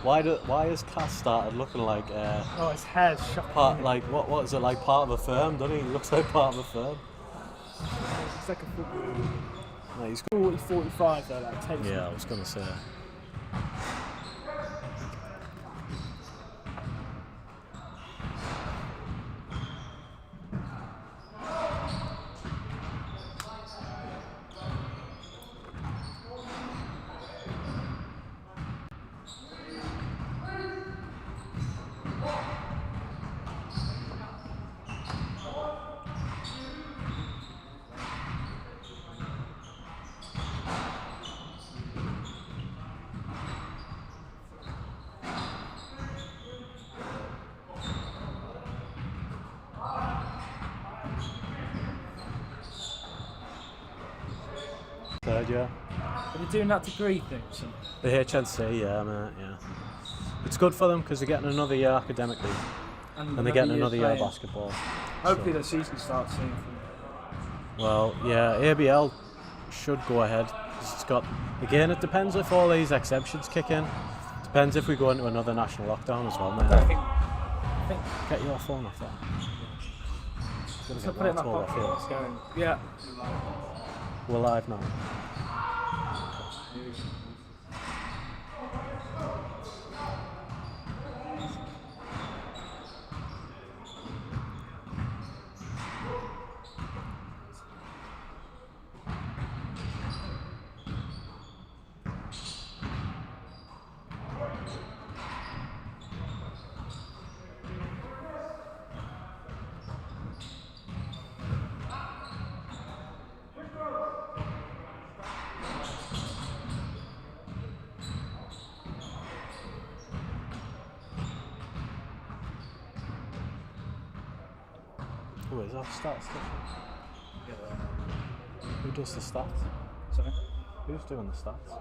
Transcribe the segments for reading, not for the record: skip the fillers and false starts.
Why has Cass started looking like Oh, his hair's shocking. like what is it, like part of a firm, doesn't he? He looks like part of a firm. It's like a football. No, he's 40, 45 though, that takes yeah, I was gonna say. Third year. Are they doing that degree thing? So? The HNC, yeah, mate, yeah. It's good for them because they're getting another year academically, and they're getting another year of basketball. Hopefully the season starts soon. Well, yeah, ABL should go ahead. 'Cause it's got, again, it depends if all these exemptions kick in. Depends if we go into another national lockdown as well, mate. I think Get your phone off that. let's put it in my pocket. It's going. Yeah. We're live now. Who is that stats? Who does the stats? Sorry. Who's doing the stats?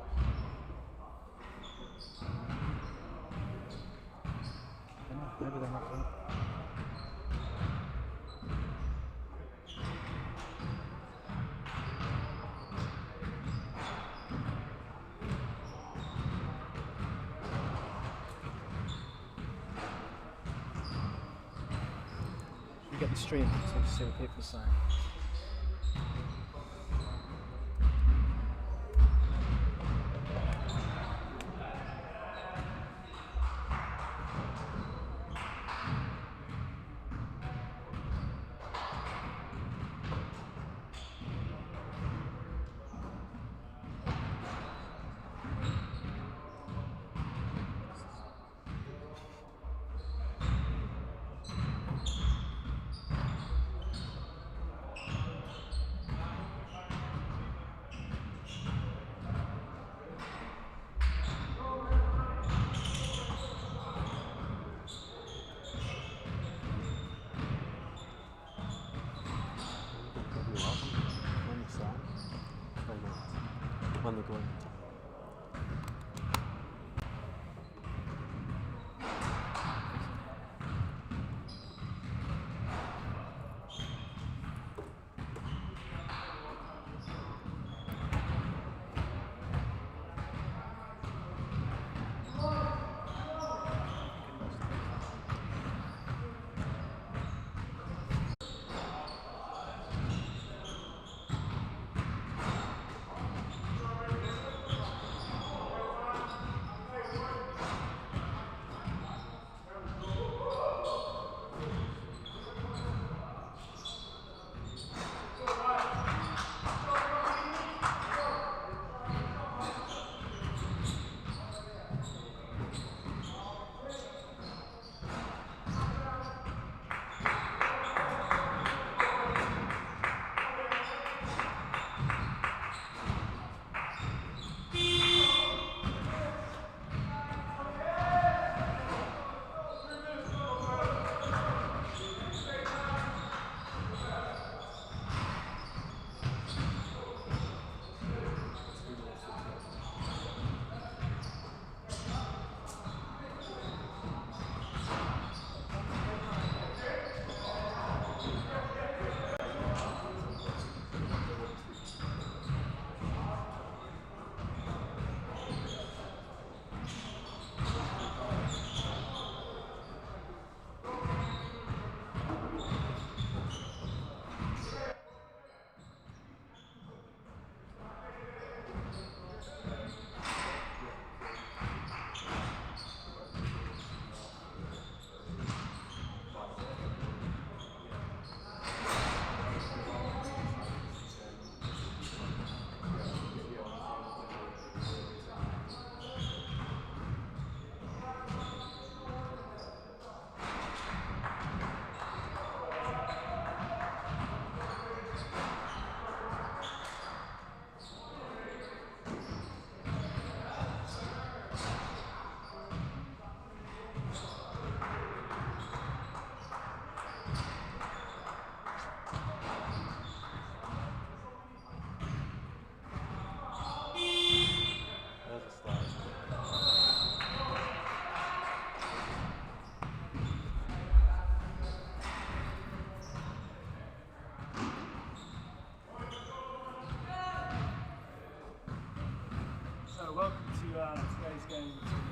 Maybe they're not doing it. You get the stream so you see what people are saying. When they're going. today's game between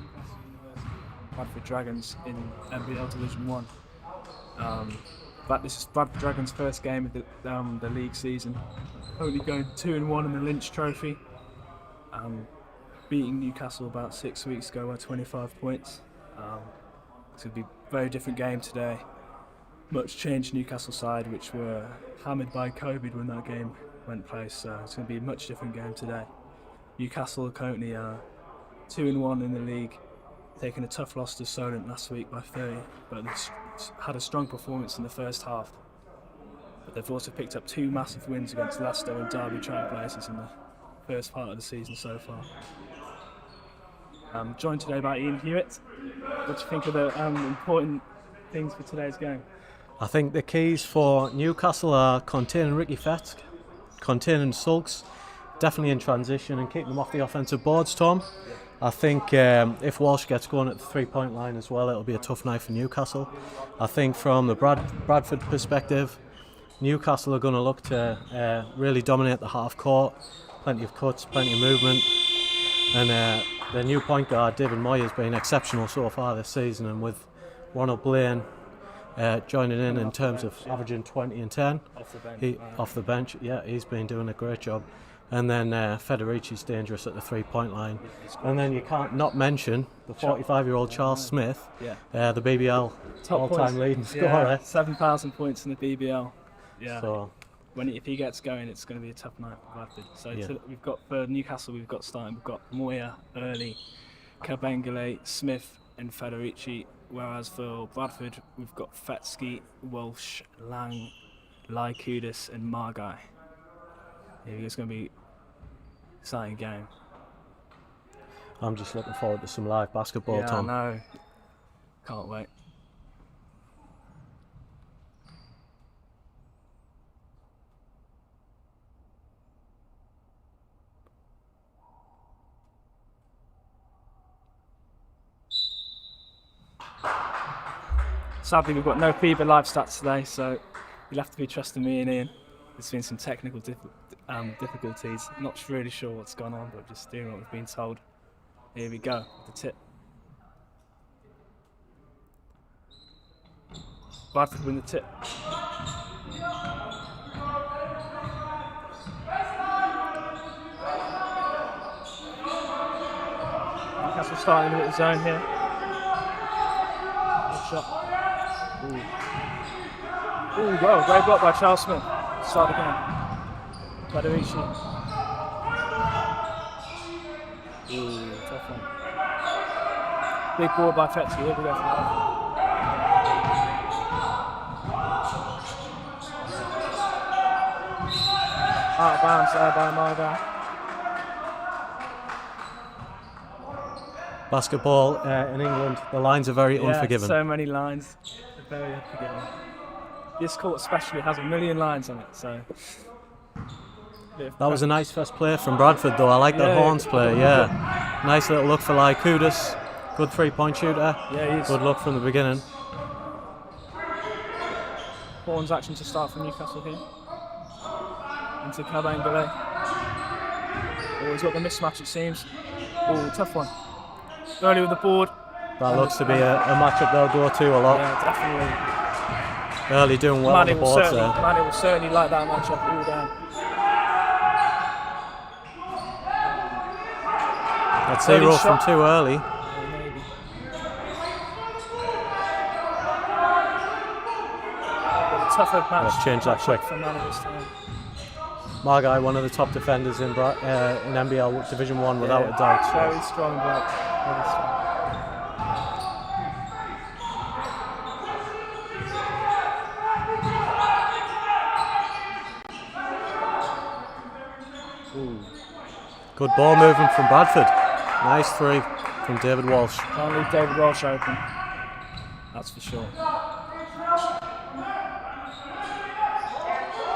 Newcastle University and Bradford Dragons in NBL Division 1. But this is Bradford Dragons' first game of the league season. Only going 2-1 in the Lynch Trophy. Beating Newcastle about 6 weeks ago by 25 points. It's going to be a very different game today. Much changed Newcastle side, which were hammered by COVID when that game went place. So it's going to be a much different game today. Newcastle are currently 2-1 in the league, taking a tough loss to Solent last week by 30, but they've had a strong performance in the first half. But they've also picked up 2 massive wins against Leicester and Derby Trailblazers in the first part of the season so far. I'm joined today by Ian Hewitt. What do you think of the important things for today's game? I think the keys for Newcastle are containing Ricky Fetsk, containing Sulks, definitely in transition and keeping them off the offensive boards, Tom. I think if Walsh gets going at the 3-point line as well, it'll be a tough night for Newcastle. I think from the Bradford perspective, Newcastle are going to look to really dominate the half court. Plenty of cuts, plenty of movement. And the new point guard, David Moy, has been exceptional so far this season. And with Ronald Blaine joining in terms of averaging 20 and 10 off the bench, he's been doing a great job. And then Federici's dangerous at the 3-point line. And then you can't not mention the 45-year-old Charles Smith, the BBL all-time leading scorer. 7,000 points in the BBL. So, if he gets going, it's going to be a tough night for Bradford. So we've got for Newcastle, we've got Moya, Early, Kabengele, Smith, and Federici. Whereas for Bradford, we've got Fetsky, Walsh, Lang, Lykoudis, and Margai. It's going to be an exciting game. I'm just looking forward to some live basketball, Tom. I know. Can't wait. Sadly, we've got no FIBA live stats today, so you'll have to be trusting me and Ian. There's been some technical difficulties. Not really sure what's gone on, but just doing what we've been told. Here we go, the tip. Bradford win the tip. Newcastle starting in the zone here. Good shot. Ooh, wow, great block by Charles Smith. Start again. Federici. Ooh, tough one. Big ball by Fetsky. Here we go for that. Out of bounds there by Marga. Basketball in England, the lines are very unforgiving. So many lines. They're very unforgiving. This court especially has a million lines on it, so... That was a nice first play from Bradford though. I like that Horns play, Nice little look for Lykoudis. Good 3-point shooter. Yeah, he is. Good look from the beginning. Horns action to start for Newcastle here. Into Kabengele. Oh, he's got the mismatch it seems. Oh, tough one. Early with the board. That looks to be a matchup they'll go to a lot. Yeah, definitely. Early doing well on the boards there. Manny will certainly like that matchup all down. I'd say roll from too early. Maybe. Tougher match. Let's change that quick. For Manny this time. Margai, one of the top defenders in NBL Division 1 without a doubt. Very strong block. Very strong. Good ball movement from Bradford. Nice 3 from David Walsh. Can't leave David Walsh open. That's for sure.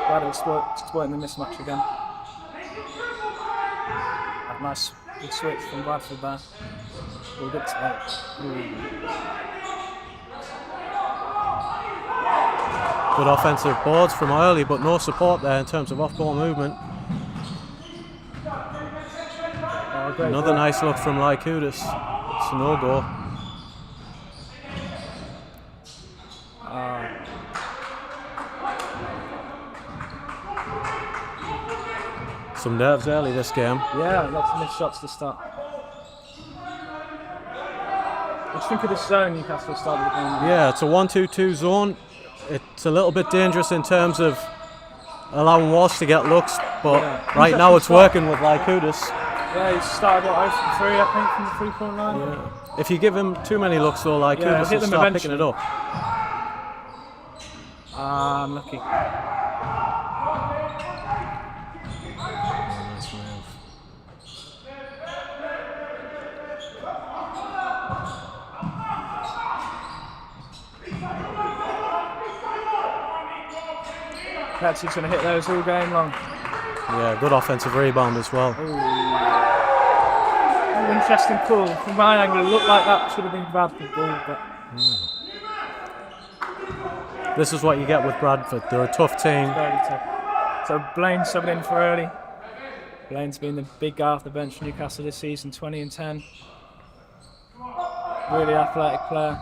Bradford exploiting the mismatch again. A nice big switch from Bradford there. We'll get to that. Good offensive boards from early, but no support there in terms of off-ball movement. great Another ball. nice look from Lykoudis. It's a no-go. Some nerves early this game. Yeah, lots of missed shots to start. What do you think of this zone Newcastle started the game? Yeah, it's a 1-2-2 zone. It's a little bit dangerous in terms of allowing Walsh to get looks, but Yeah. right now it's working with Lykoudis. Yeah, he started 0 from 3, I think, from the 3-point line. Yeah. If you give him too many looks though, Yeah, Lykoudis hit will them start picking it eventually. up. Unlucky. Nice move. Betsy's going to hit those all game long. Yeah, good offensive rebound as well. Ooh, interesting call. From my angle, it looked like that should have been Bradford ball, but This is what you get with Bradford. They're a tough team. very tough. So Blaine subbing in for early. Blaine's been the big guy off the bench for Newcastle this season, 20 and 10. Really athletic player.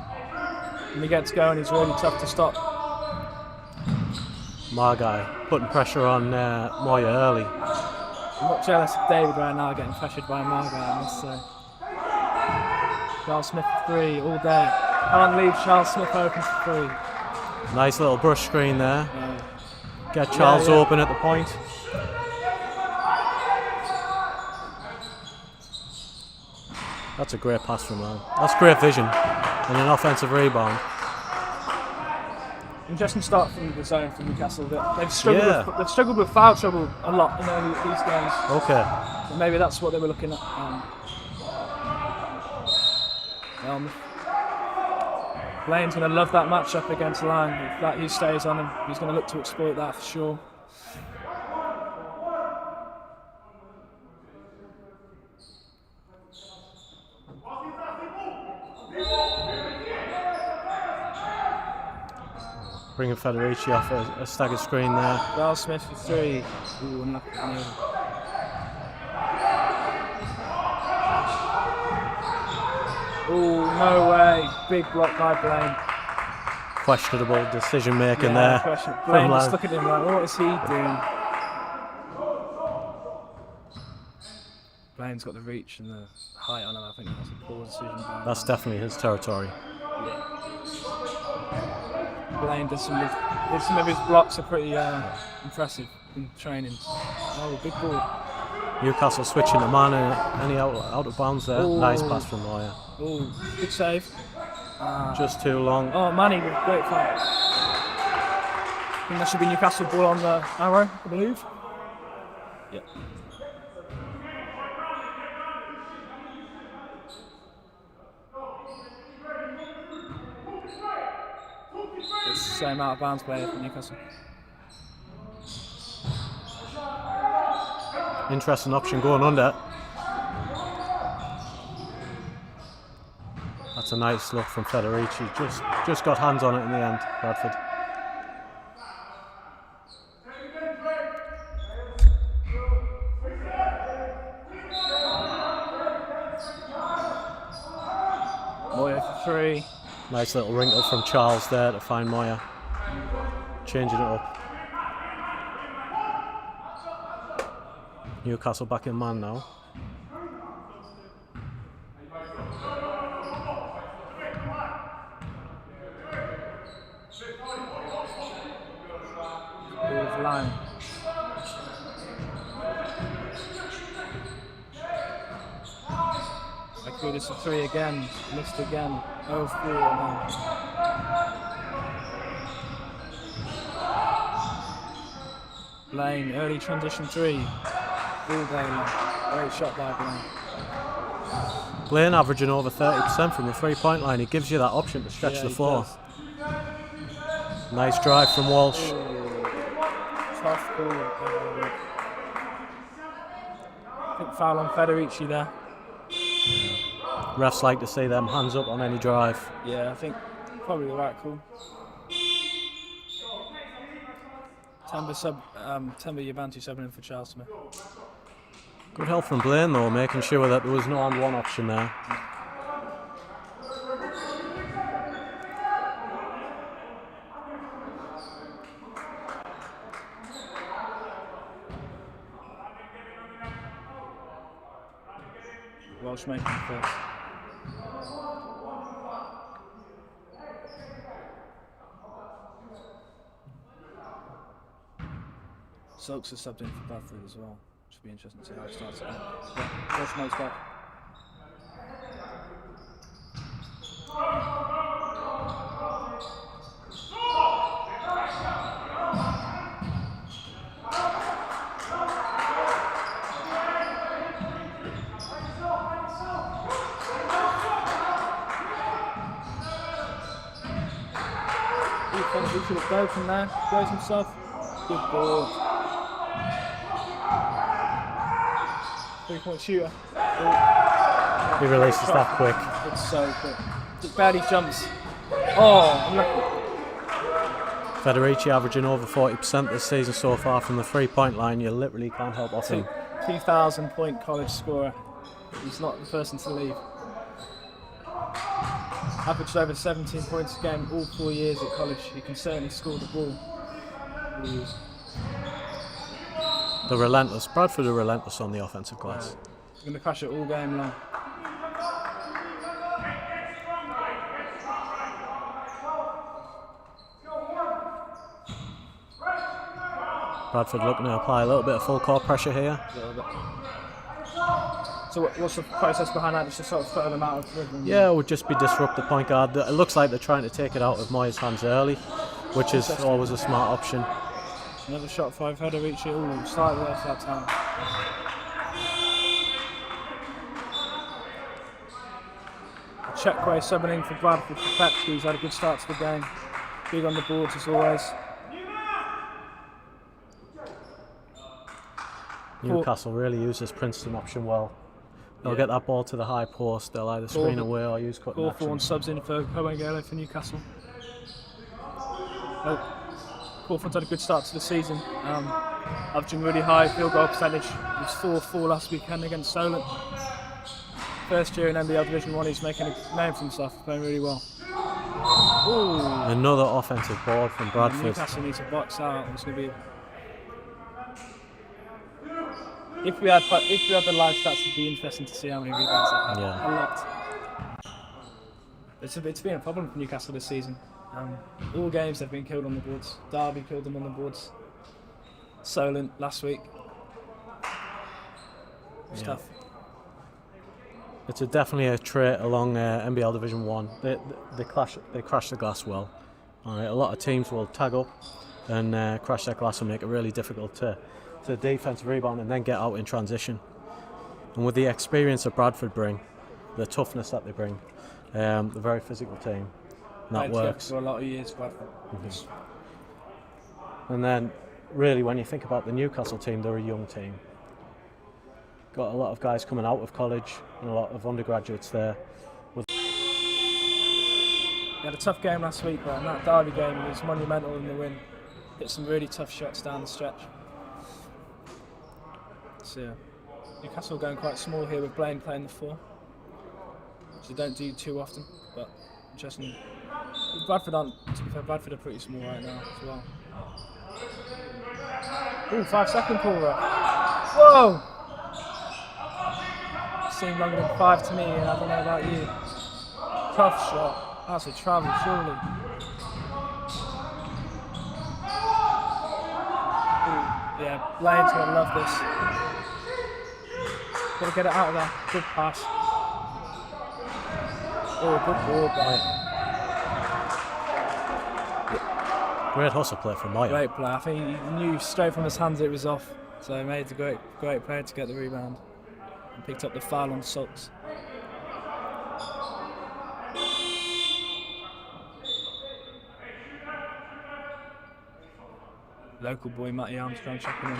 When he gets going, he's really tough to stop. Margai putting pressure on Moya early. I'm not jealous of David right now getting pressured by Margot, I must say. Charles Smith for 3 all day. Can't leave Charles Smith open for 3. Nice little brush screen there. Yeah. Get Charles yeah. open at the point. That's a great pass from him. That's great vision and an offensive rebound. Interesting start from the zone for Newcastle. They've struggled, Yeah. they've struggled with foul trouble a lot in these games. Okay. So maybe that's what they were looking at. Blaine's going to love that matchup against Line. If that he stays on him, he's going to look to exploit that for sure. Bringing Federici off a staggered screen there. Charles Smith for 3. Ooh, unlucky. Oh, no way. Big block by Blaine. Questionable decision making Yeah, there. question. from Blaine just Line. look at him like, what is he doing? Blaine's got the reach and the height on him. I think that's a poor decision. By That's definitely his territory. Blaine does some of his blocks are pretty impressive in training. Oh, big ball. Newcastle switching to man and any out of bounds there. Ooh. Nice pass from Moya. Oh, good save. Just too long. Oh, Manny with great fight. I think that should be Newcastle ball on the arrow, I believe. Yep. It's the same out of bounds player for Newcastle. Interesting option going under. That's a nice look from Federici. Just got hands on it in the end, Bradford. Moya for 3. Nice little wrinkle from Charles there to find Moya. Changing it up. Newcastle back in man now. With line. I could this for 3 again. Missed again. 0-4 now. Blaine, early transition 3. All day long. Great shot by Blaine. Blaine averaging over 30% from the three-point line. He gives you that option to stretch Yeah, the he floor. does. Nice drive from Walsh. Tough call. I think foul on Federici there. Refs like to see them hands up on any drive. Yeah, I think probably the right call. Temba Yabantu subbing in for Charles Smith. Good help from Blaine though, making sure that there was no and one option there. Welsh making the first. Silks has subbed in for Bradford as well. Should be interesting to see how it starts again. Yeah, Welsh makes back. He should have broken there. Goes himself. Good ball. 3-point shooter. He releases that quick. It's so quick. Just barely jumps. Oh, unlucky. Federici averaging over 40% this season so far from the 3-point line. You literally can't help off him. 2,000-point college scorer. He's not the person to leave. Averaged over 17 points a game all 4 years at college. He can certainly score the ball. They're relentless. Bradford are relentless on the offensive glass. He's going to crash it all game long. Bradford looking to apply a little bit of full court pressure here. A little bit. So what's the process behind that? Just to sort of throw them out of rhythm? Yeah, it would just be disrupt the point guard. It looks like they're trying to take it out of Moyes' hands early, which is always a smart option. Another shot 5 Federici. Ooh, slightly off that time. Checkway subbing in for Bradford for Petke, who's had a good start to the game. Big on the boards as always. Newcastle really use this Princeton option well. They'll get that ball to the high post, they'll either screen away or use cutting action. Cawthorne subs in for Coengele for Newcastle. Cawthorne's had a good start to the season, averaging really high field goal percentage. He was 4-4 last weekend against Solent. First year in NBL Division 1, he's making a name for himself, playing really well. Ooh. Another offensive board from Bradford. Newcastle needs to box out. It's going to be. If we had the live stats, it'd be interesting to see how many rebounds they had. Yeah. A lot. It's been a problem for Newcastle this season. All games they've been killed on the boards. Derby killed them on the boards. Solent last week. It's tough. It's definitely a trait along NBL Division 1. They crash the glass well. All right, a lot of teams will tag up and crash their glass and make it really difficult to defensive rebound and then get out in transition. And with the experience that Bradford bring, the toughness that they bring, the very physical team, and that works. For a lot of years, Bradford. And then, really, when you think about the Newcastle team, they're a young team. Got a lot of guys coming out of college and a lot of undergraduates there. He had a tough game last week, but in that Derby game, it was monumental in the win. Hit some really tough shots down the stretch. So, Newcastle going quite small here with Blaine playing the 4, which they don't do too often, but interesting. Bradford aren't, to be fair, Bradford are pretty small right now as well. Ooh, 5-second call there. Whoa! Seemed longer than 5 to me, and I don't know about you. Tough shot. That's a travel, surely. Ooh, yeah, Blaine's gonna love this. Gotta get it out of there. Good pass. Oh, good ball, Blaine. Great hustle play from Moya. Great play. I think he knew straight from his hands it was off. So he made a great play to get the rebound. And picked up the foul on Sulks. Local boy Matty Armstrong checking in.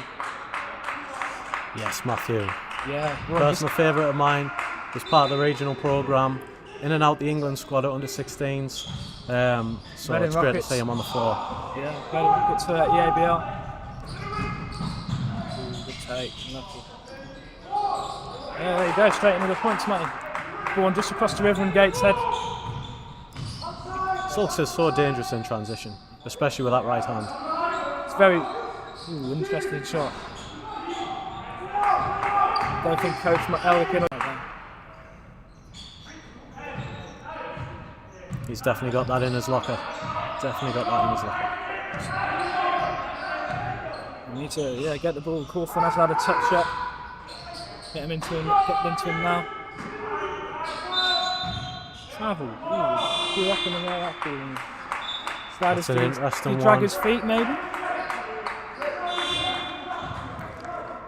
Yes, Matthew. Yeah. Personal favourite of mine. Was part of the regional programme. In and out the England squad at under 16s. So Reading it's great Rockets. to see him on the floor. Yeah, Reading Rockets for EABL. Ooh, good take, lucky. Yeah, there you go, straight into the points, Matty. Go on, just across the river and Gateshead. Sulks is so dangerous in transition, especially with that right hand. It's very interesting shot. Don't think Coach Elkin. He's definitely got that in his locker. Definitely got that in his locker. We need to get the ball. Cawthorn has had a touch shot. Get them into him now. Travel. Ooh, grew up in the way that ball. Slide his feet. Did he drag his feet maybe?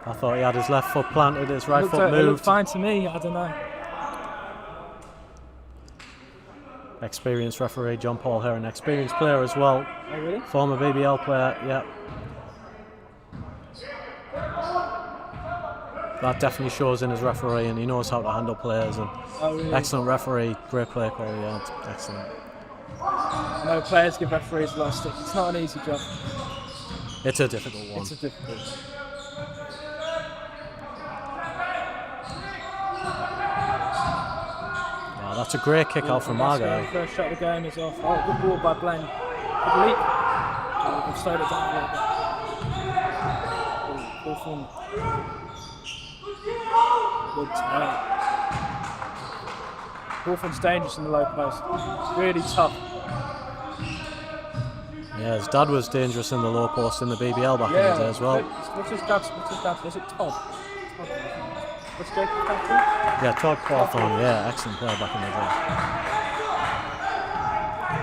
I thought he had his left foot planted, his right foot moved. It looked fine to me, I don't know. Experienced referee John Paul Heron, experienced player as well. Oh really? Former BBL player, yeah. That definitely shows in his refereeing. He knows how to handle players and really? Excellent referee, great play quality, yeah, excellent. No players give referees a lot of stick. It's not an easy job. It's a difficult one. It's a difficult one. Oh, that's a great kick out from Margot. First shot of the game is off. Oh, good ball by Blaine. Good leap. We've slowed it down a little bit. Ball from. Good turn. Cawthorn's dangerous in the low post. It's really tough. Yeah, his dad was dangerous in the low post in the BBL back in the day as well. What's his dad? Is it Todd? What's Jacob's dad? Yeah, Todd Cawthorn, yeah, excellent player back in the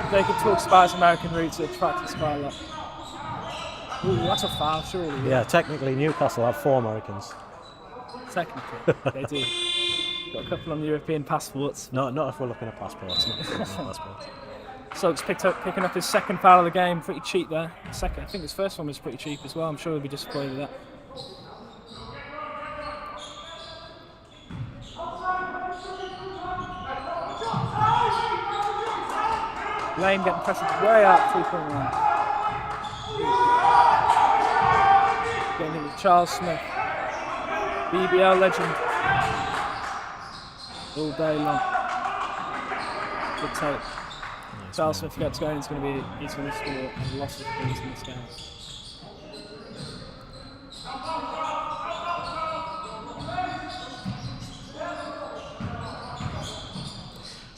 day. Jacob talks about his American roots at practice quite a lot. Ooh, that's a foul, surely. Yeah, technically Newcastle have 4 Americans. Technically, they do. Got a couple on European passports. Not if we're looking at passports. Not if we're looking at passports. Suggs picking up his second foul of the game, pretty cheap there. I think his first one was pretty cheap as well. I'm sure he'll be disappointed with that. Lane getting pressured way out 3-point line. Getting in with Charles Smith, BBL legend, all day long. Good take. Nice Charles man. Smith gets going. He's going to score a lot of things in this game.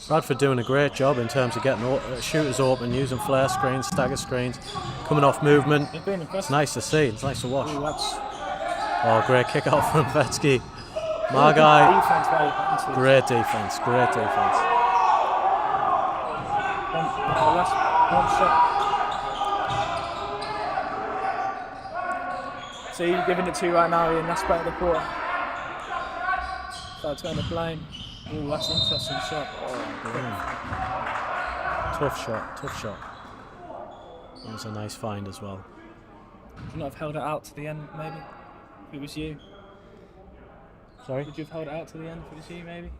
Bradford doing a great job in terms of getting shooters open, using flare screens, stagger screens, coming off movement. It's nice to see, it's nice to watch. Ooh, oh, great kick out from Vetsky. Margai, great defence, great defence. One shot. So you're giving it to right now, Ian. Last play of the quarter. So turn the blame. Ooh, that's an interesting shot. Tough shot. That was a nice find as well. Would you not have held it out to the end, maybe? If it was you? Sorry? Would you have held it out to the end if it was you, maybe?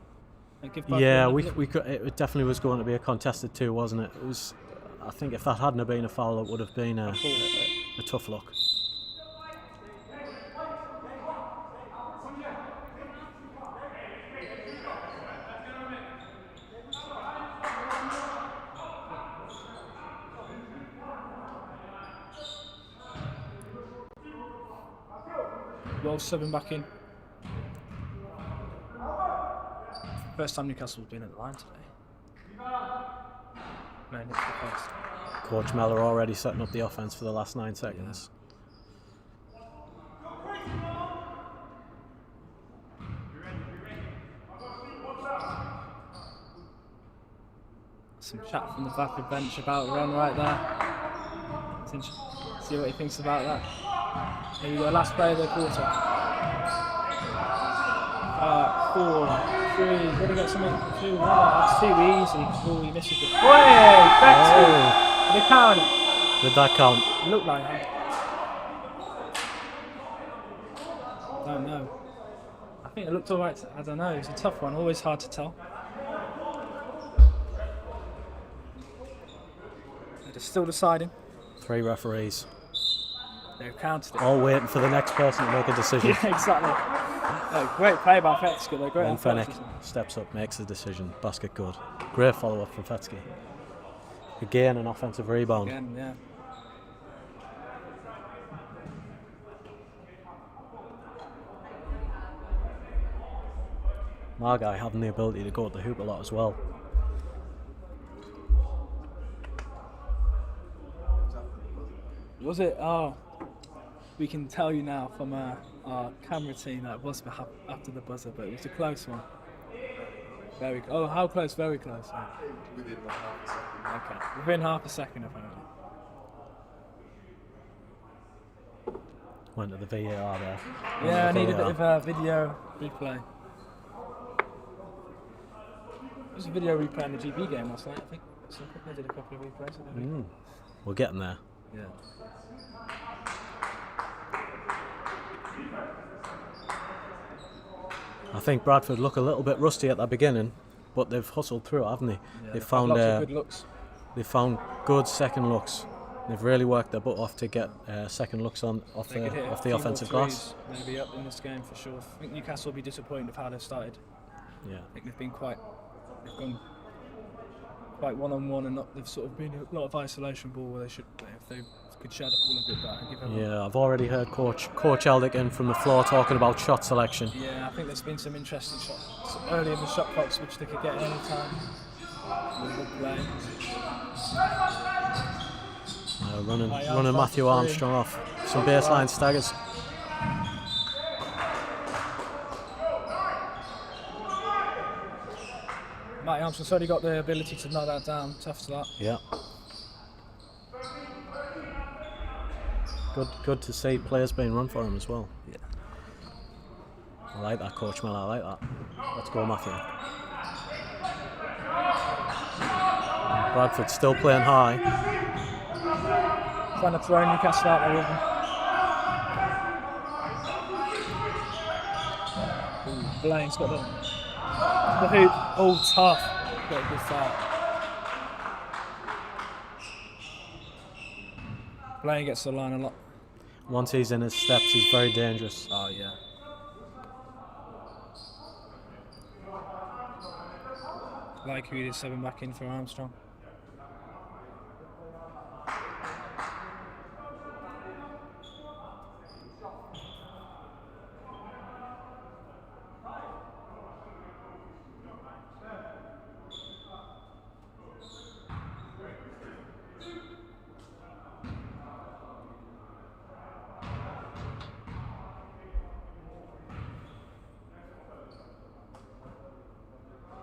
Yeah, we could. It definitely was going to be a contested 2, wasn't it? It was. I think if that hadn't been a foul, it would have been a tough look. Well, subbing back in. First time Newcastle's been at the line today. No, it's the first. Coach Mellor already setting up the offense for the last 9 seconds. Some chat from the Bradford bench about Ron right there. See what he thinks about that. Here we go, last play of the quarter. 4, 3, gotta get something. 2, 1. That's too easy. Oh, he misses it. Way! Back to the count. Did that count? It looked like that. Don't know. I think it looked alright. I don't know. It's a tough one. Always hard to tell. They're still deciding. 3 referees. They've counted it. All waiting for the next person to make a decision. Yeah, exactly. Great play by Fetsky. They're great. And Fennick steps up, makes the decision. Basket good. Great follow up from Fetsky. Again, an offensive rebound. Again, yeah. Margai having the ability to go at the hoop a lot as well. Was it? Oh, we can tell you now from our camera team that it was after the buzzer, but it was a close one. Very. Oh, how close? Very close. Yeah. Within like half a second. Okay, within half a second apparently. Went to the VAR there. Yeah, I need a bit of video replay. There was a video replay in the GB game last night, I think. So I did a couple of replays. We're getting there. Yeah. I think Bradford look a little bit rusty at the beginning, but they've hustled through it, haven't they? Yeah, They've found lots of good looks. They found good second looks. They've really worked their butt off to get second looks off the offensive glass. Maybe up in this game for sure. I think Newcastle will be disappointed with how they've started. Yeah. I think they've gone quite one-on-one and they've sort of been a lot of isolation ball where if they could share the ball a bit better and give them. Yeah, I've already heard Coach Eldick from the floor talking about shot selection. Yeah, I think there's been some interesting shots early in the shot clocks which they could get any time. Good play. Running Matthew Armstrong off. Some baseline staggers. Matty Armstrong's already got the ability to knock that down. Tough start. Yeah. Good to see players being run for him as well. Yeah. I like that, Coach Miller. I like that. Let's go, Matthew. Bradford still playing high. Trying to throw Newcastle out there with him. Blaine's got the hoop. Oh, tough. Got a good foul. Blaine gets the line a lot. Once he's in his steps, he's very dangerous. Oh, yeah. Like who did 7 back in for Armstrong.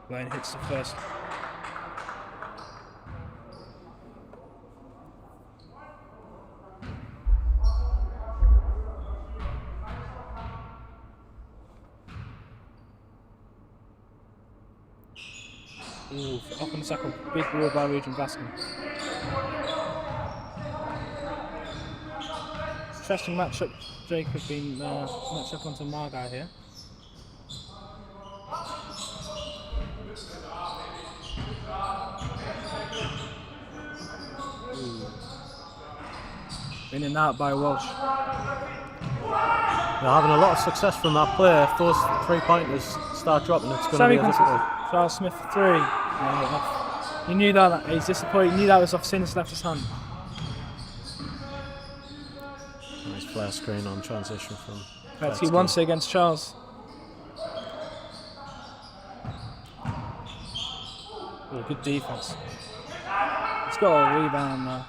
Blaine hits the first. Ooh, up on the second, big ball by Region Baskin. Interesting matchup. Jake has been matched up onto Margai here. In and out by Walsh. They're having a lot of success from that player. If those 3-pointers start dropping, it's going to be difficult. Charles Smith 3. Yeah, you knew that. He's disappointed. You knew that was off Sinner's left his hand. Nice flare screen on transition from. He wants it against Charles. Oh, good defense. He's got a rebound now.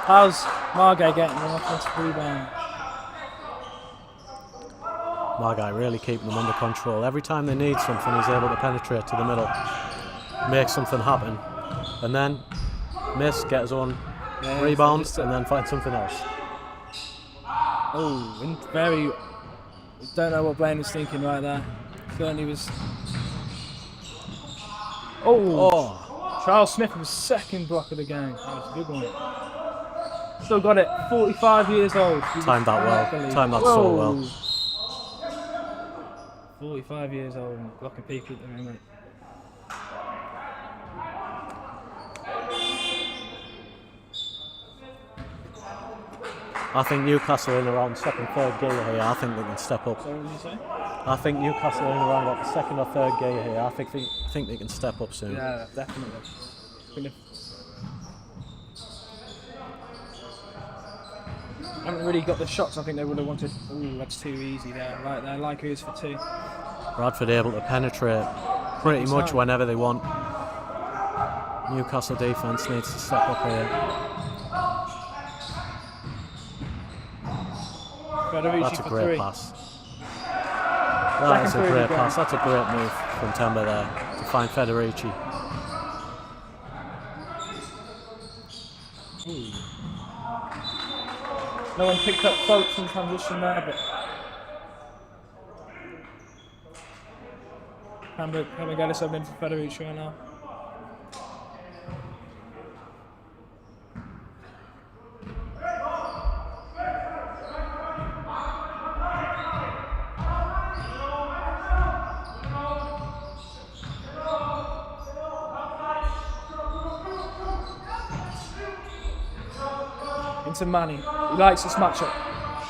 How's Margai getting an offensive rebound? Margai really keeping them under control. Every time they need something, he's able to penetrate to the middle, make something happen, and then miss, get his own rebound, and then find something else. Oh, very. Don't know what Blaine was thinking right there. Certainly was. Oh! Charles Smith was second block of the game. That was a good one. Still got it. 45 years old. Timed that well. Timed that so well. 45 years old and blocking people at the moment. I think Newcastle in around second, third gear here. I think they can step up. So what did you say? I think Newcastle in around about the second or third gear here. I think they can step up soon. Yeah, definitely. Haven't really got the shots I think they would have wanted. Ooh, that's too easy there. Right there, like who's for 2. Bradford able to penetrate pretty much whenever they want. Newcastle defence needs to step up here. That's a great pass. That is a great pass. That's a great move from Temba there to find Federici. No one picked up Folks in transition there, but can we get us in for Federici right now? Into Manny. He likes this matchup.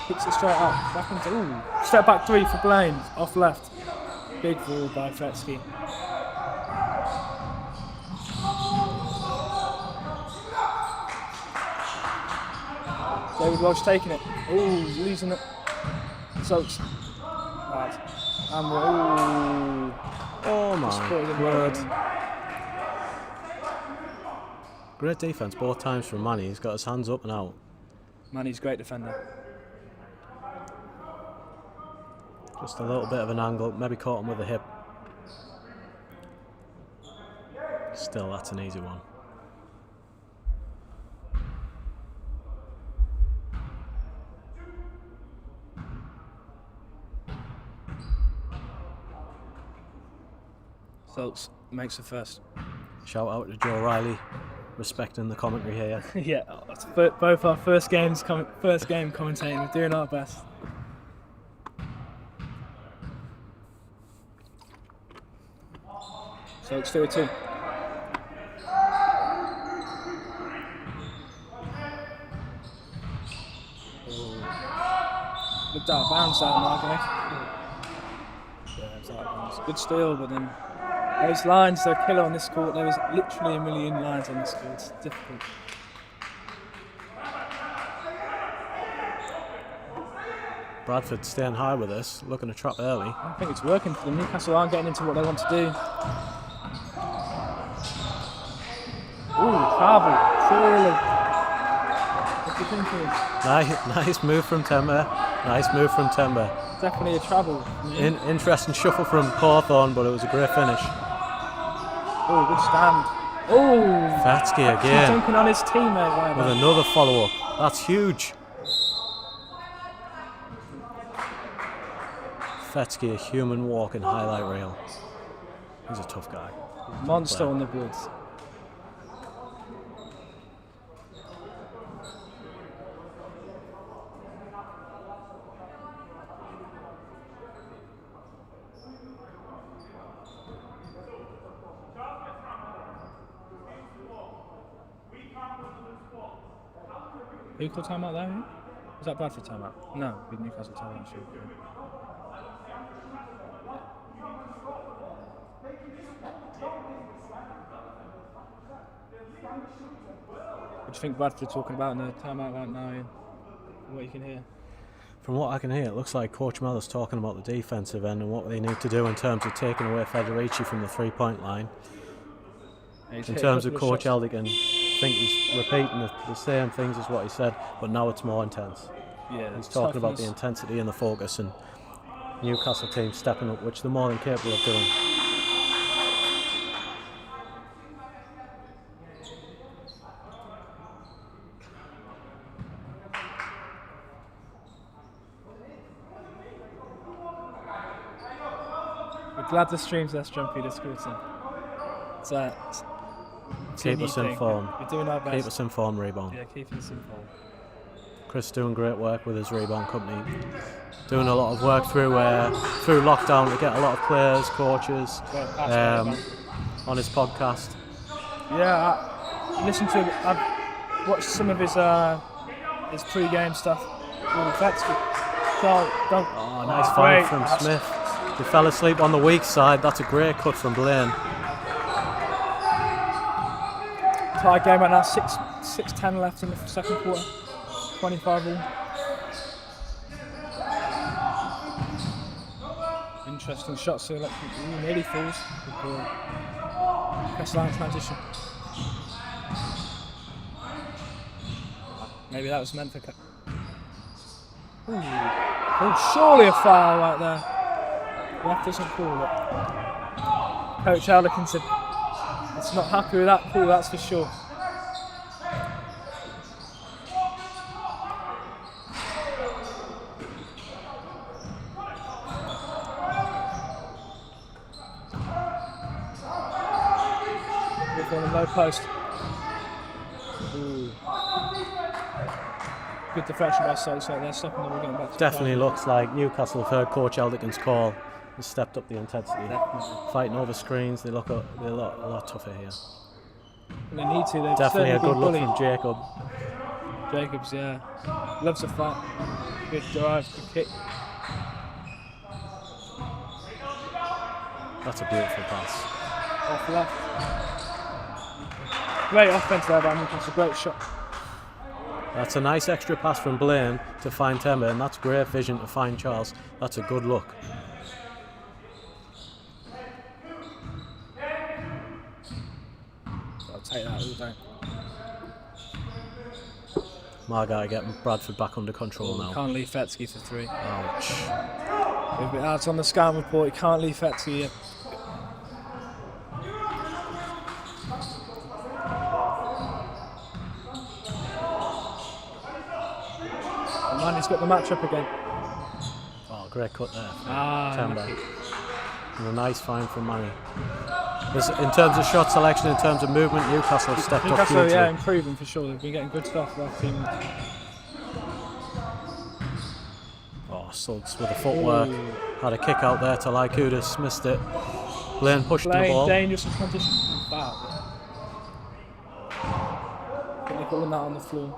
Kicks it straight up. Back into step back 3 for Blaine. Off left. Big ball by Fetsky. David Welsh taking it. Losing it. Soaks. Right. And oh my word. Great defence both times from Manny. He's got his hands up and out. Manny's a great defender. Just a little bit of an angle, maybe caught him with a hip. Still, that's an easy one. Soaks makes the first. Shout out to Joe Riley, respecting the commentary here. Yeah, it's both our first game commentating. We're doing our best. So it's 2-2. Looked out of bounds that Margaret. Yeah, it's out of bounds. Good steal, but then those lines are killer on this court. There was literally a million lines on this court. It's difficult. Bradford staying high with this, looking to trap early. I think it's working for them. Newcastle aren't getting into what they want to do. Travel. Surely. What do you think of? Nice move from Temba. Nice move from Temba. Definitely a travel. Interesting shuffle from Cawthorne, but it was a great finish. Good stand. Fetsky again. Dunking on his teammate right with there. Another follow-up. That's huge. Fetsky, a human walking highlight reel. He's a tough guy. Monster on the boards. Who called timeout there? Was that Bradford timeout? No, with Newcastle timeout. Sure. What do you think Bradford talking about in the timeout right now, Ian? What you can hear? From what I can hear, it looks like Coach Mellor's talking about the defensive end and what they need to do in terms of taking away Federici from the three-point line. In terms of Coach Eldigan, I think he's repeating the same things as what he said, but now it's more intense. Yeah, he's talking about the intensity and the focus, and Newcastle team stepping up, which they're more than capable of doing. We're glad the stream's less jumpy this quarter. Keep us informed. We're doing our best. Keep us informed, Rebound. Yeah, keep us informed. Chris doing great work with his Rebound company. Doing a lot of work through lockdown to get a lot of players, coaches on his podcast. Yeah, I've watched some of his pre-game stuff. Fetsky. Don't. Oh, nice find from Smith. He fell asleep on the weak side. That's a great cut from Blaine. Tie game right now. 6:10 left in the second quarter. 25 all. Interesting shot selection. Nearly falls. Press line transition. Maybe that was meant for. Oh, surely a foul right there. The ref doesn't call it. Coach Elderkin said it's not happy with that call, that's for sure. On the low post. Ooh. Good deflection by Stokes right there, stopping the ball getting back to Definitely looks like Newcastle have heard Coach Elderkin's call and stepped up the intensity. Definitely. Fighting over screens, they look a lot tougher here. They need to. They've Definitely a certainly good look been from Jacob. bullied. Jacobs, yeah. Loves to fight. Good drive, good kick. That's a beautiful pass. Off left. Great offense there by Newcastle, great shot. That's a nice extra pass from Blaine to find Temba, and that's great vision to find Charles. That's a good look. I'll take that all day. Margai getting Bradford back under control now. Can't leave Fetsky for 3. Ouch. It's on the scan report, he can't leave Fetsky yet. He's got the match up again. Oh, great cut there. Temba. And a nice find from Manny. In terms of shot selection, in terms of movement, Newcastle have stepped up Newcastle, hugely. yeah, improving for sure. They've been getting good stuff for that team. Oh, Suggs with the footwork. Had a kick out there to Lykoudis, missed it. Blaine pushed the ball. Dangerous in transition. Foul. I think they're putting that on the floor.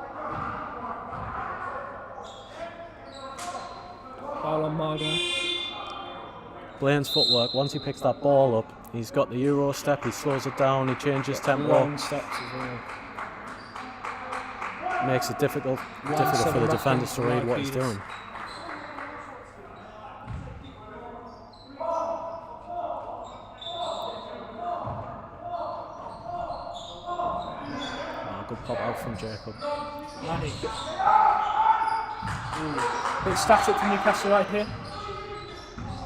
Foul on Margot. Blaine's footwork, once he picks that ball up, he's got the Euro step, he slows it down, he changes tempo. Long steps as well. Makes it difficult for the defenders to read what he's doing. Oh, good pop out from Jacob. Manny. Bit static from Newcastle right here.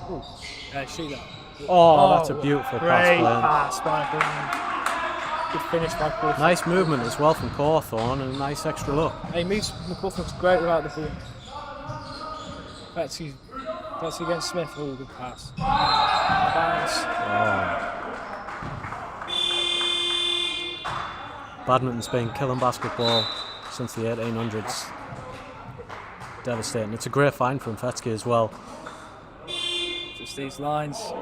Ooh. Yeah, shoot that. Oh, that's a beautiful pass, great Blaine. pass by Blaine. Good finish by Cawthorne. Nice movement as well from Cawthorne and a nice extra look. He moves Cawthorne's great without the ball. Betsy against Smith. Oh, good pass. Bounce. Oh. Badminton's been killing basketball since the 1800s. Devastating. It's a great find from Fetsky as well. Just these lines,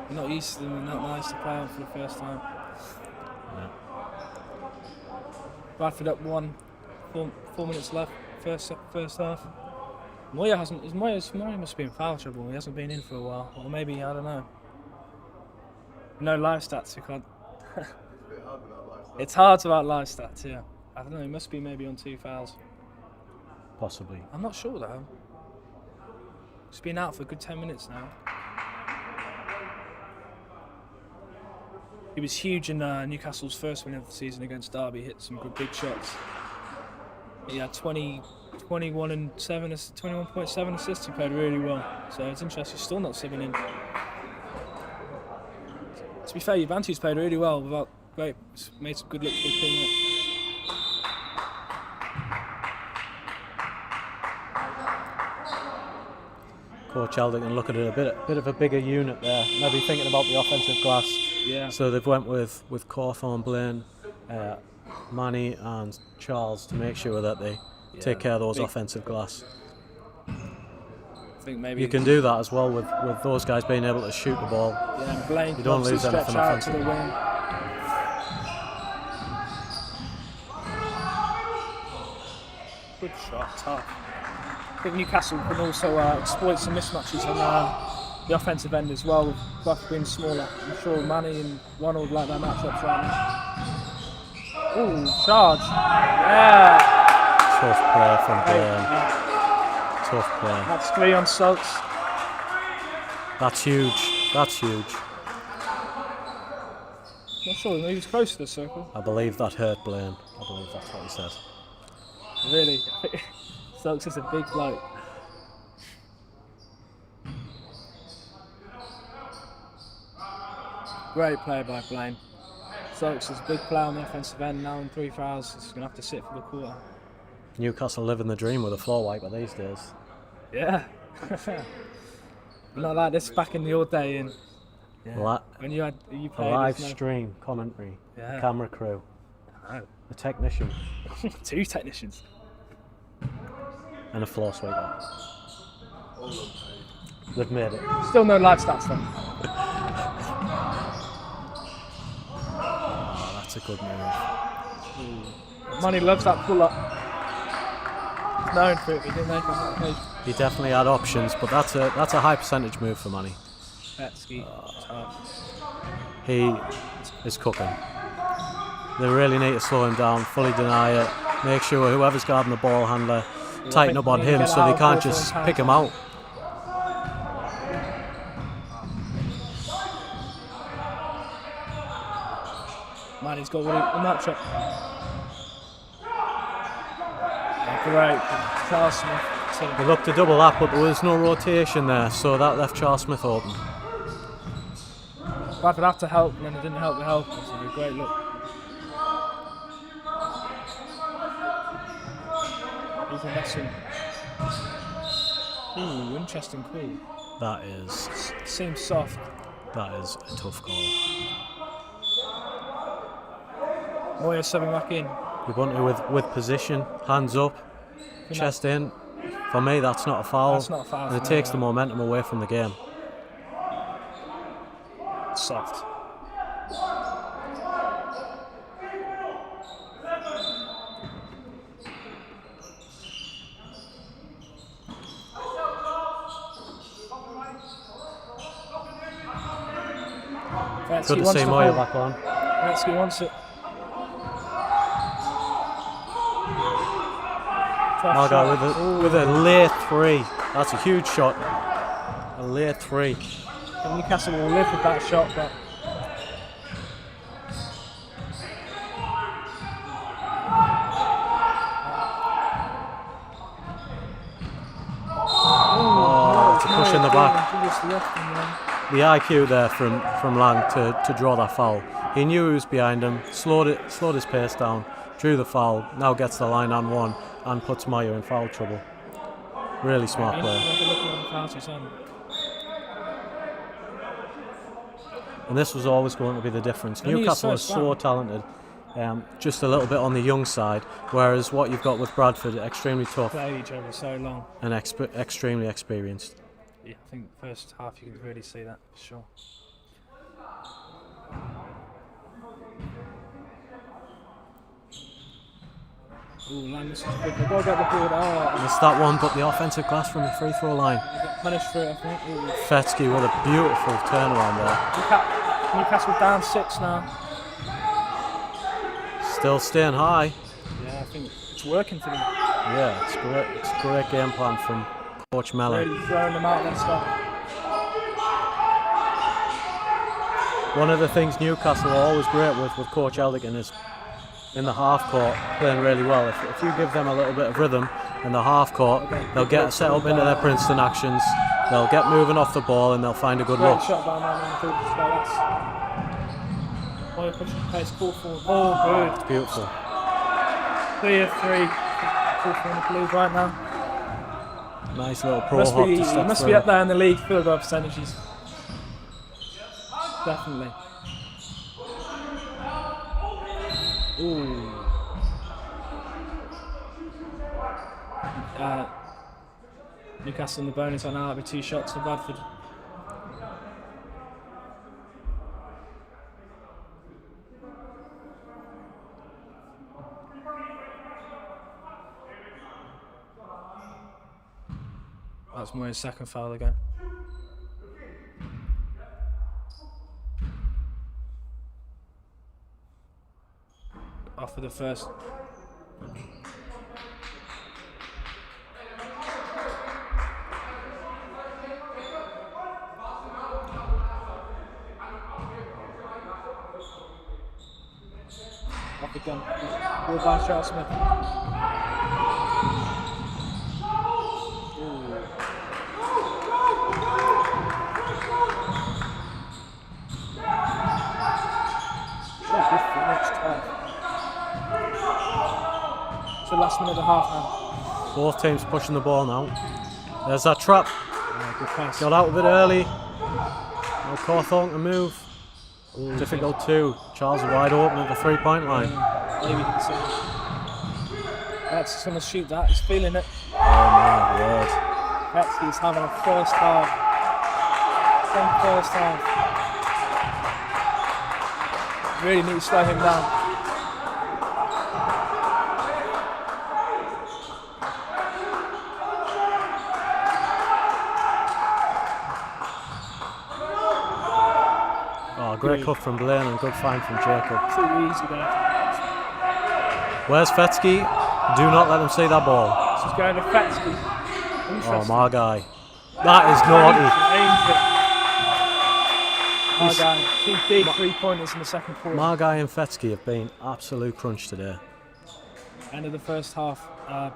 you're not used to them, they're not nice to play on for the first time. Yeah. Bradford up 1, 4 minutes left, first half. Moya must be in foul trouble, he hasn't been in for a while, or maybe, I don't know. No live stats, we can't. It's hard to write live stats, yeah. I don't know, he must be maybe on 2 fouls. Possibly. I'm not sure though. He's been out for a good 10 minutes now. He was huge in Newcastle's first win of the season against Derby, hit some good big shots. He had 21.7 assists, he played really well. So it's interesting, he's still not subbing in. To be fair, Juventus played really well, made some good looks for the team. Coach Elderkin looking at a bit of a bigger unit there, maybe thinking about the offensive glass. Yeah. So they've went with Cawthorne, Blaine, Manny and Charles to make sure that they take care of those offensive glass. I think maybe You can do that as well with those guys being able to shoot the ball. Yeah, and Blaine You don't lose anything out to the offensively. wing. Good shot, tough. I think Newcastle can also exploit some mismatches on the offensive end as well, with Bradford being smaller. I'm sure Manny and Ronald like their matchups right now. Ooh, charge. Yeah. Tough play from Hey, Blaine. Tough play. that's 3 on Suggs. That's huge. That's huge. Not sure, he was close to the circle. I believe that hurt Blaine. I believe that's what he said. Really. Suggs is a big bloke. Great play by Blaine. Suggs is a big player on the offensive end now in 3 fouls. He's going to have to sit for the quarter. Newcastle living the dream with a floor wiper these days. Yeah. Not like this back in the old day. And when you A played live there's no- stream commentary, Yeah. a camera crew, Oh. a technician, 2 technicians. and a floor sweeper. They've made it. Still no live stats though. Oh, that's a good move. Money loves that pull up. He's known for it, but he didn't make it on that occasion. He definitely had options, but that's a high percentage move for Manny. Betsky, tough. He is cooking. They really need to slow him down, fully deny it, make sure whoever's guarding the ball handler tighten up on him so they can't just pick him out. Man, he's got the matchup. Great. Charles Smith. They looked to double that, but there was no rotation there, so that left Charles Smith open. Bradford had to help, and then it didn't help the help. It was a great look. He's investing. Ooh, interesting call. That is Seems soft. a tough call. Moya subbing back in. You want to with position, hands up, chest in. For me, that's not a foul. That's not a foul And it for me, takes the momentum away from the game. Soft. Good to see Moya back on. Gretzky wants it. Margot with a late 3. That's a huge shot. A late 3. And Newcastle will live with that shot, but Oh, it's a push in the back. Just left him there. The IQ there from Lang to draw that foul. He knew he was behind him, slowed his pace down, drew the foul, now gets the line on 1 and puts Moya in foul trouble. Really smart play. And this was always going to be the difference. Newcastle is so talented, just a little bit on the young side, whereas what you've got with Bradford, extremely tough Played each other so long. and extremely experienced. Yeah, I think first half you can really see that for sure. Ooh, Lang, this is good. They've got to get the ball. Oh, Missed that one, but the offensive glass from the free throw line. they got punished for it, I think. Ooh. Fetsky with a beautiful turnaround there. Newcastle down 6 now. Still staying high. Yeah, I think it's working for them. Yeah, it's great. It's a great game plan from Coach Mellor. Really throwing them out there stuff. One of the things Newcastle are always great with Coach Eldigan is in the half court playing really well. If you give them a little bit of rhythm in the half court, they'll get set up into their Princeton actions, they'll get moving off the ball and they'll find a good Great look. shot by Man on the field. That's Moya pushing pace, call forward. Oh, good. It's beautiful. 3 of 3. Call for the Blues right now. Nice little pro hop to step Must through. be up there in the league field goal percentages. Definitely. Ooh. Newcastle in the bonus on now. That'll be 2 shots for Bradford. That's Moyes' second foul again. Off for the first. Off again. Ball by Charles Smith. It's the last minute of the half now. Both teams pushing the ball now. There's that trap. Good pass. Got out of it early. No Cawthorne to move. Difficult too. Charles is wide open at the 3-point line. Maybe he can see. That's going to shoot that. He's feeling it. Oh my word. He's having a first half. First half. Really need to slow him down. Oh, great cut from Blaine and good find from Jacob. Too easy there. Where's Fetsky? Do not let them see that ball. This is going to Fetsky. Oh, my guy. That is naughty. My guy. 2 big 3-pointers in the second quarter. My guy and Fetsky have been absolute crunch today. End of the first half.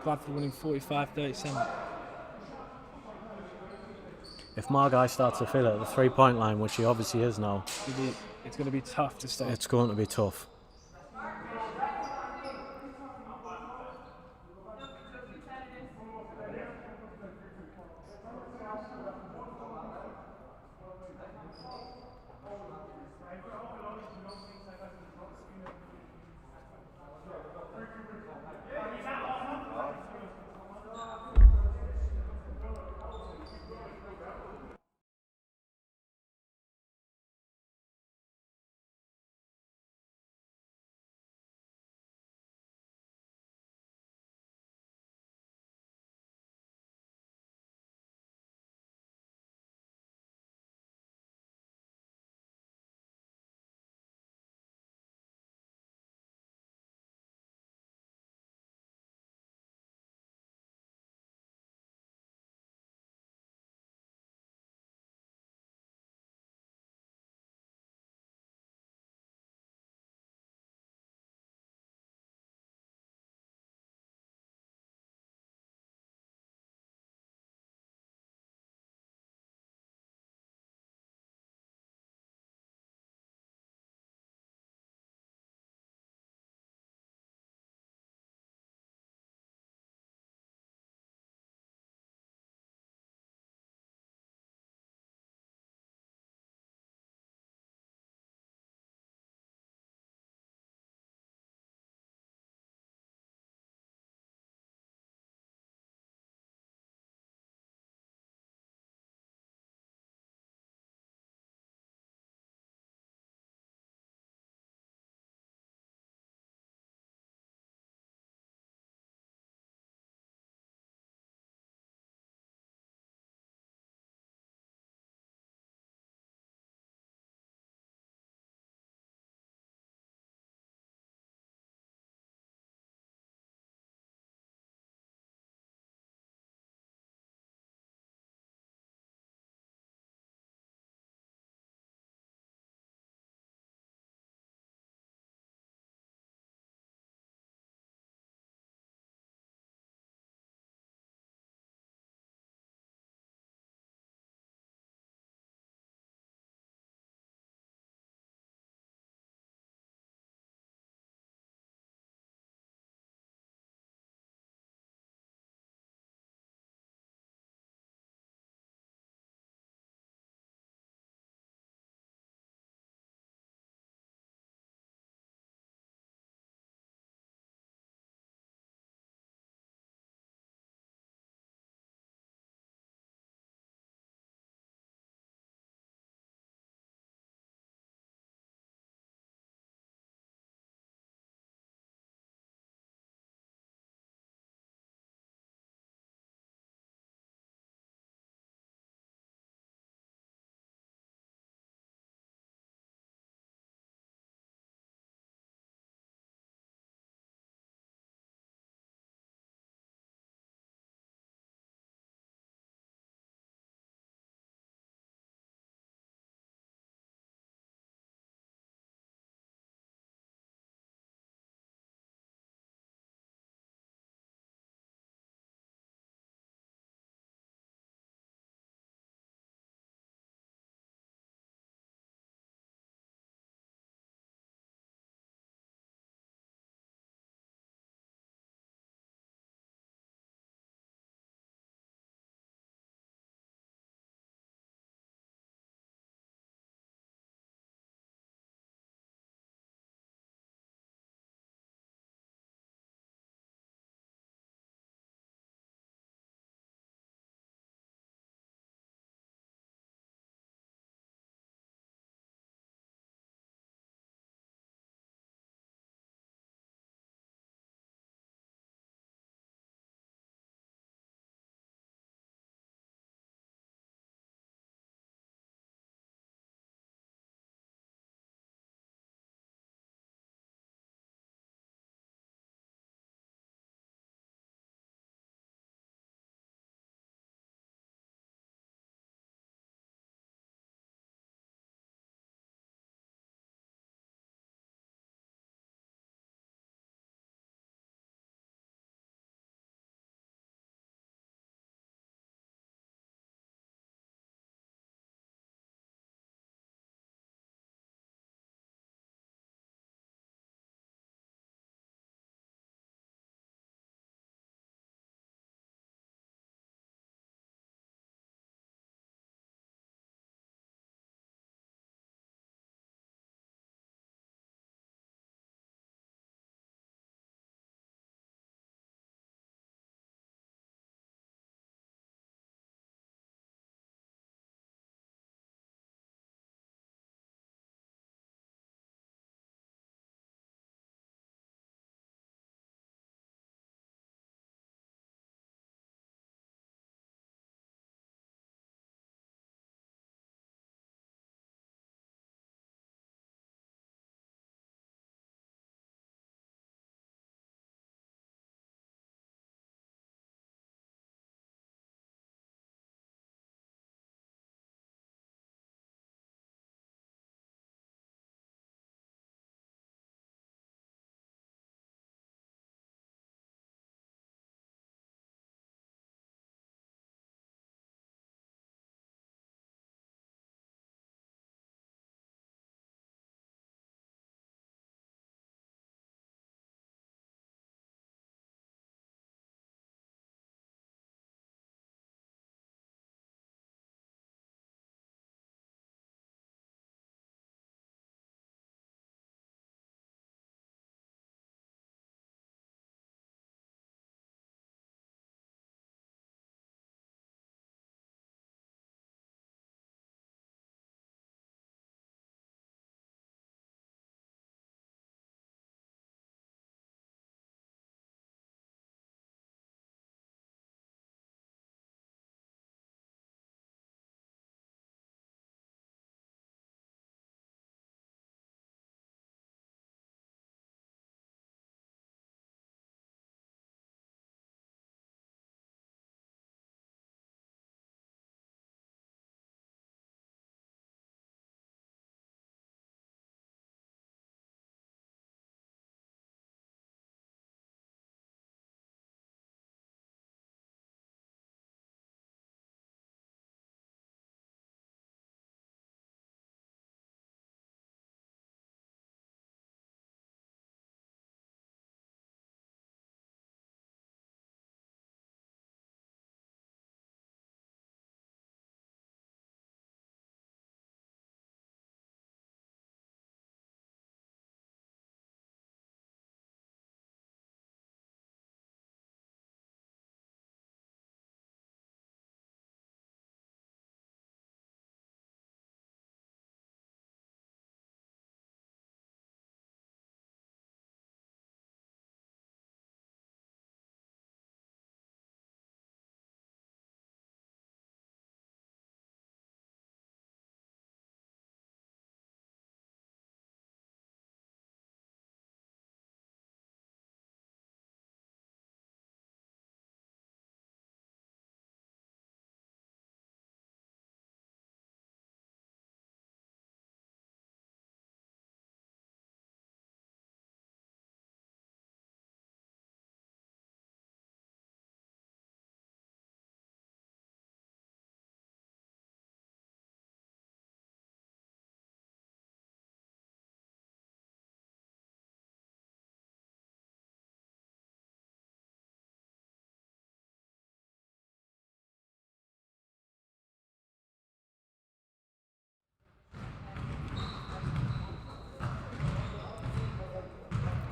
Bradford winning 45-37. If my guy starts to feel it at the 3-point line, which he obviously is now, It's going to be tough to stop. it's going to be tough.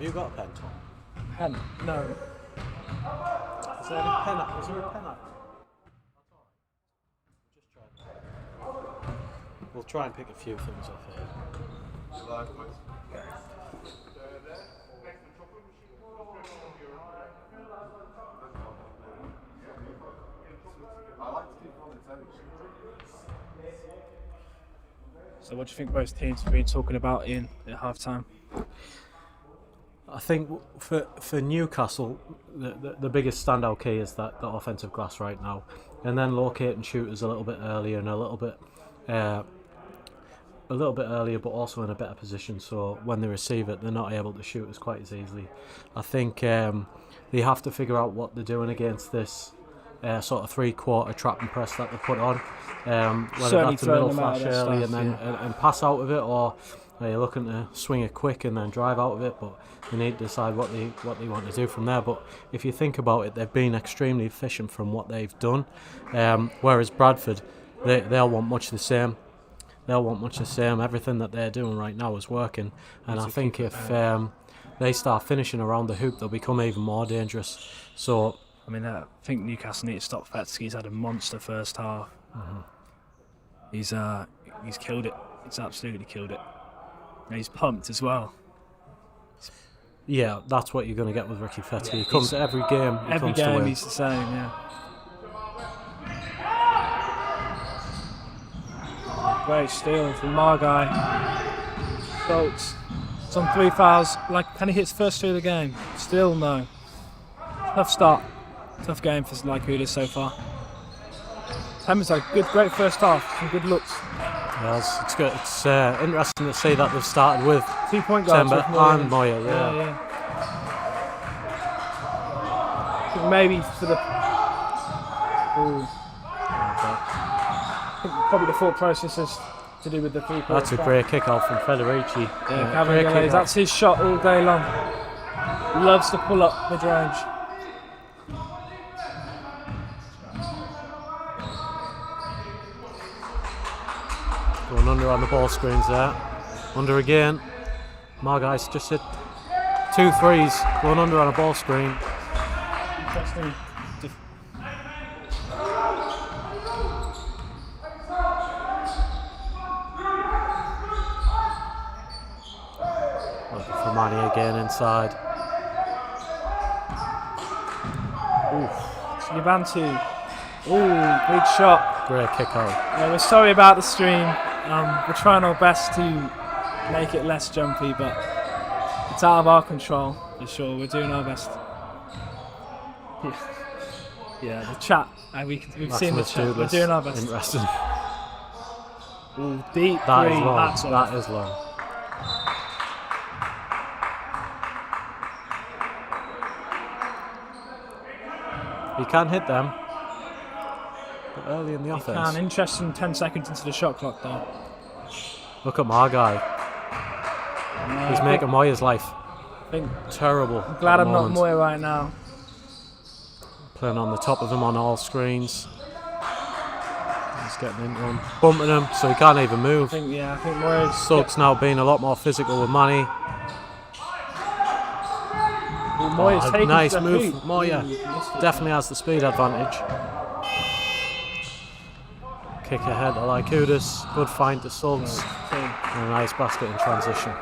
Have you got a pen, Tom? Pen? No. Is there a pen? Is there a pen? Just try. We'll try and pick a few things off here. So what do you think both teams have been talking about at half-time? I think for Newcastle, the biggest standout key is that the offensive glass right now, and then locating shooters a little bit earlier and a little bit earlier, but also in a better position. So when they receive it, they're not able to shoot us quite as easily. I think they have to figure out what they're doing against this sort of three-quarter trap and press that they put on. Whether Certainly that's a middle throwing them out flash of their early stuff, and then and pass out of it, or you're looking to swing it quick and then drive out of it. But they need to decide what they want to do from there. But if you think about it, they've been extremely efficient from what they've done. Whereas Bradford, they'll want much the same. Everything that they're doing right now is working. And I think if they start finishing around the hoop, they'll become even more dangerous. So I mean, I think Newcastle need to stop Fetsky. He's had a monster first half. Mm-hmm. He's killed it. He's absolutely killed it. And he's pumped as well. yeah, that's what you're going to get with Ricky Fetsky. He comes to every game. Every game he's the same, yeah. Great steal from Margai. Schultz. It's on 3 fouls. Can he hit his first 2 of the game? Still no. Tough start. Tough game for Lykoudis so far. Hammond's had a great first half. Some good looks. Yeah, it's good. It's interesting to see that they've started with 2-point guards Timber and Moyer. Yeah. I think maybe for the... Ooh. I think probably the thought process is to do with the 3-point. That's a great kick out from Federici. Yeah, that's his shot all day long. Loves to pull up mid-range. Going under on the ball screens there. Under again. Margai's just hit 2 threes. Going under on a ball screen. Interesting. Looking for Manny again inside. Yabantu. Ooh, big shot. Great kick out. Yeah, we're sorry about the stream. We're trying our best to make it less jumpy, but it's out of our control for sure. We're doing our best. Yeah, the chat. We've seen the chat. We're doing our best. Interesting. Ooh, deep That three. is long. That's That is long. He can hit them. But early in the offense. Interesting 10 seconds into the shot clock though. Look at Margai. He's making Moyer's life terrible. I'm glad at the I'm not moment. Moyer right now. Playing on the top of him on all screens. He's getting into him, bumping him, so he can't even move. I think Moyer's... Suggs now being a lot more physical with Manny. Moyer's taking nice the move hoop. from Moyer. Definitely has the speed advantage. Kick ahead to Lykoudis. Good find to Suggs. And a nice basket in transition.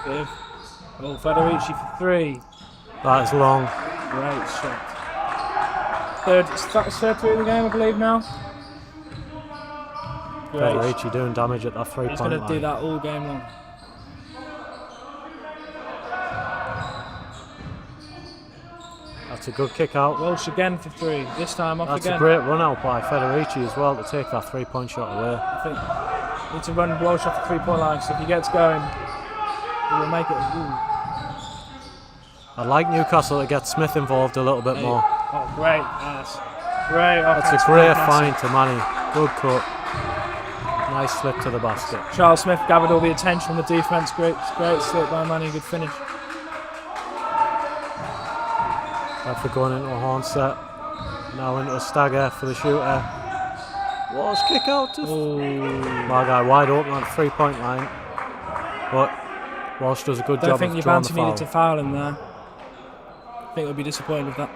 Good. Oh, Federici for 3. That is long. Great shot. Third 3 of the game, I believe now. Great. Federici doing damage at that He's three-point going to line. do that all game long. That's a good kick out. Walsh again for 3. This time off That's again. a great run out by Federici as well to take that 3-point shot away. I think need to run Walsh off the 3-point line, so if he gets going, he will make it. Ooh. I'd like Newcastle to get Smith involved a little bit more. Oh, great pass. Great offense. That's a great find to Manny. Good cut. Nice slip to the basket. Charles Smith gathered all the attention on the defense. Great slip by Manny. Good finish. Bradford going into a horn set. Now into a stagger for the shooter. Walsh kick out to my guy wide open on the 3-point line. But Walsh does a good job of drawing the foul. I don't think your bounty needed to foul him there. I think they'll be disappointed with that.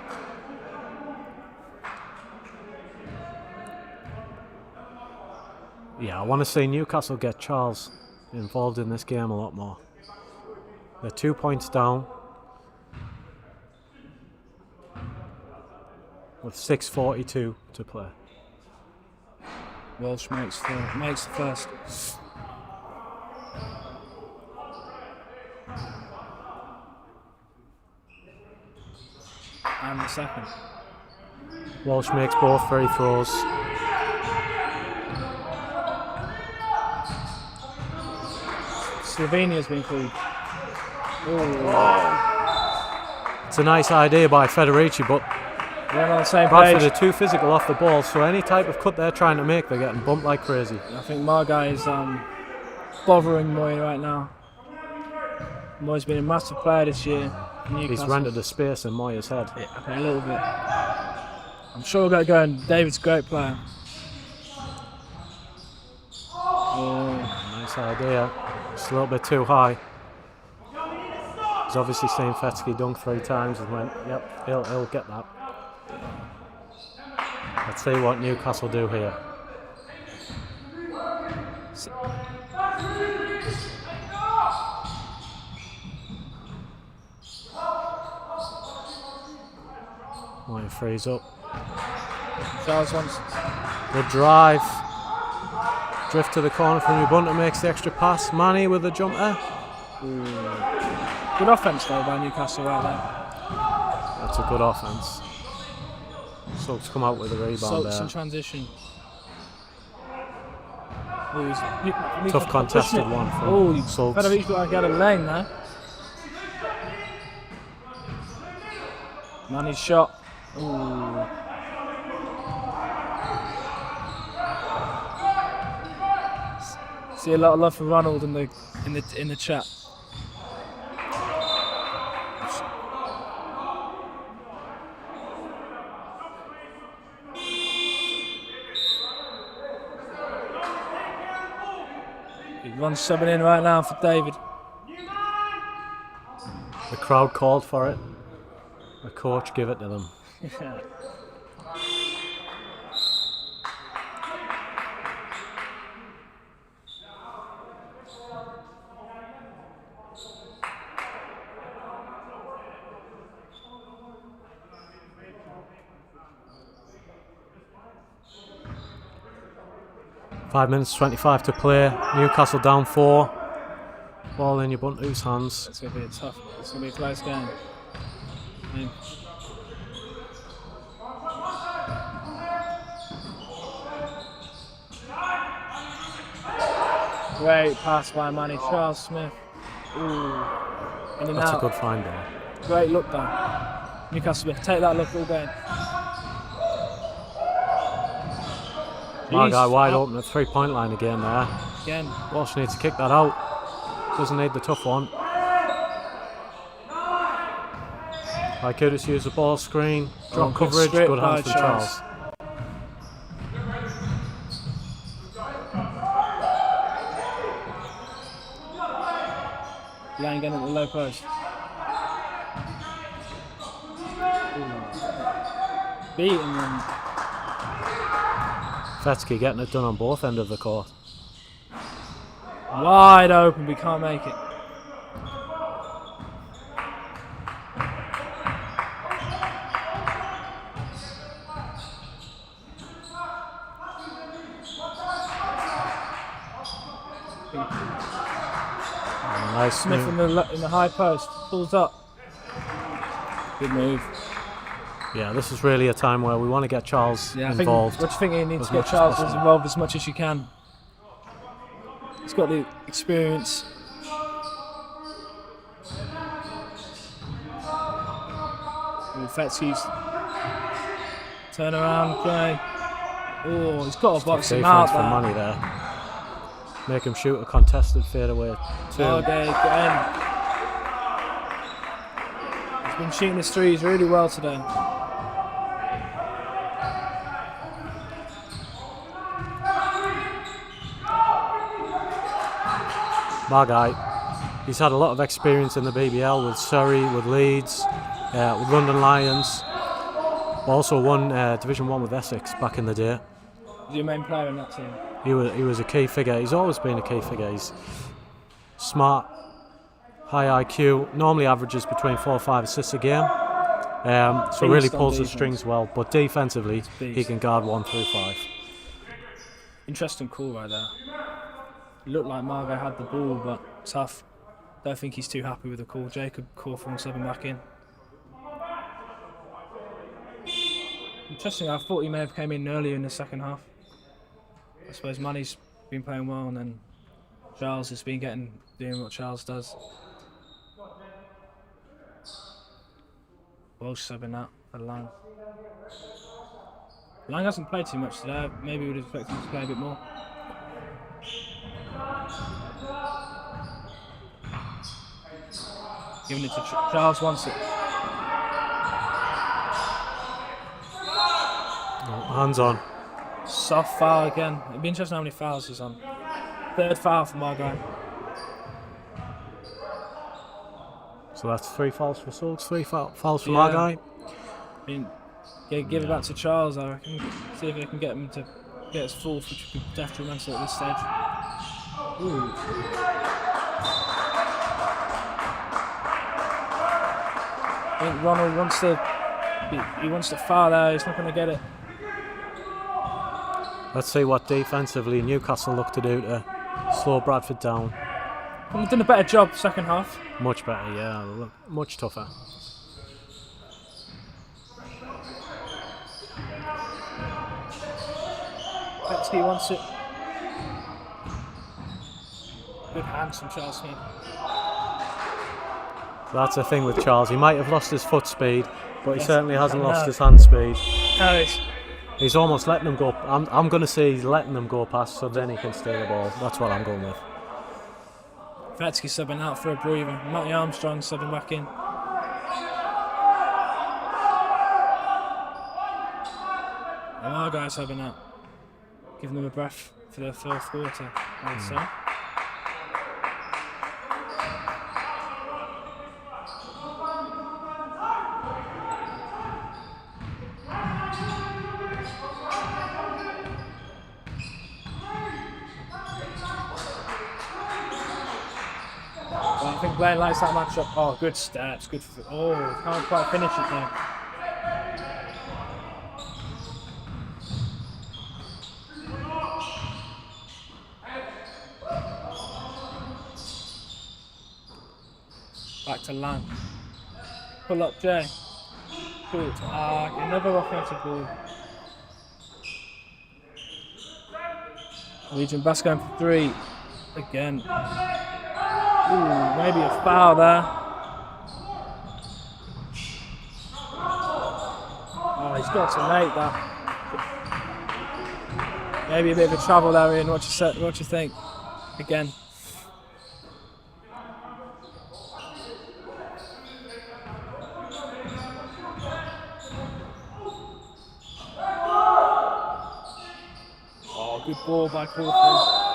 Yeah, I want to see Newcastle get Charles involved in this game a lot more. They're 2 points down with 6:42 to play. Walsh makes the first. And the second. Walsh makes both free throws. Slovenia's been called. It's a nice idea by Federici, but They're on the same Bradford page. are too physical off the ball, so any type of cut they're trying to make, they're getting bumped like crazy. I think my guy is bothering Moy right now. Moy's been a massive player this year. He's rented a space in Moya's head. Yeah, okay, a little bit. I'm sure we'll get going. David's a great player. Nice idea. Just a little bit too high. He's obviously seen Fetsky dunk 3 times and went, yep, he'll get that. Let's see what Newcastle do here. Moya frees up. Charles wants. Good drive. Drift to the corner from Ubuntu, makes the extra pass. Manny with the jumper. Good offense though by Newcastle right there. That's a good offense. Suggs come out with a rebound Suggs there. in transition. Tough contested one from Suggs. Federici looked like he had a lane there. Manny's shot. Ooh. See a lot of love for Ronald in the chat. One's subbing in right now for David. The crowd called for it. The coach gave it to them. 5 minutes 25 to play. Newcastle down 4. Ball in Ubuntu's hands. It's going to be it's going to be a close game. Great pass by Manny. Charles Smith. Ooh. In and That's out. a good find there. Great look though. Newcastle Smith, take that look all game. My guy wide open at 3-point line again there. Again. Walsh needs to kick that out. Doesn't need the tough one. Lykoudis use the ball screen. Drop coverage. Good hands from Charles. Lane getting at the low post. Beating them. Fetsky getting it done on both ends of the court. Wide open, we can't make it. Nice Smith in the high post, pulls up. Good move. Yeah, this is really a time where we want to get Charles involved. What do you think you need to get Charles involved as much as you can? He's got the experience. Fetsky's turn around play. Oh, he's got to box him out for money there. Make him shoot a contested fadeaway too. Okay, again. He's been shooting his threes really well today. Margai, he's had a lot of experience in the BBL with Surrey, with Leeds, with London Lions. Also won Division 1 with Essex back in the day. He's your main player in that team. He was a key figure. He's always been a key figure. He's smart, high IQ, normally averages between 4 or 5 assists a game. So really pulls the strings well, but defensively he can guard 1 through 5. Interesting call right there. It looked like Margot had the ball, but tough. Don't think he's too happy with the call. Jacob call for him subbing back in. Interesting, I thought he may have came in earlier in the second half. I suppose Manny's been playing well, and then Charles has been doing what Charles does. Walsh subbing that for Lang. Lang hasn't played too much today. Maybe we'd expect him to play a bit more. Giving it to Charles, wants it. Hands on. Soft foul again. It'd be interesting how many fouls he's on. 3rd foul for Margot. So that's 3 fouls for Sulks, 3 fouls for Yeah. Margai. I mean, give it back to Charles, I reckon. See if they can get him to get his 4th, which would be detrimental at this stage. Ooh. I think Ronald wants to foul there, he's not going to get it. Let's see what defensively Newcastle look to do to slow Bradford down. We've done a better job second half. Much better, yeah. Look, much tougher. Betsky wants it. Good hands from Charles Smith. That's the thing with Charles. He might have lost his foot speed, but he Yes. certainly hasn't No. lost his hand speed. No, He's almost letting them go. I'm going to say he's letting them go past so then he can steal the ball. That's what I'm going with. Betsky subbing out for a breather. Matty Armstrong subbing back in. And our guys subbing out. Giving them a breath for the 4th quarter, I would say. I think Blaine likes that matchup. Oh, good steps, good. Can't quite finish it though. Back to Lang. Pull up, Jay. Good. Another offensive ball. Legion Bass going for 3 again. Ooh, maybe a foul there. Oh, he's got to make that. Maybe a bit of a travel there, Ian. What you think? Again. Oh, good ball by Crawford.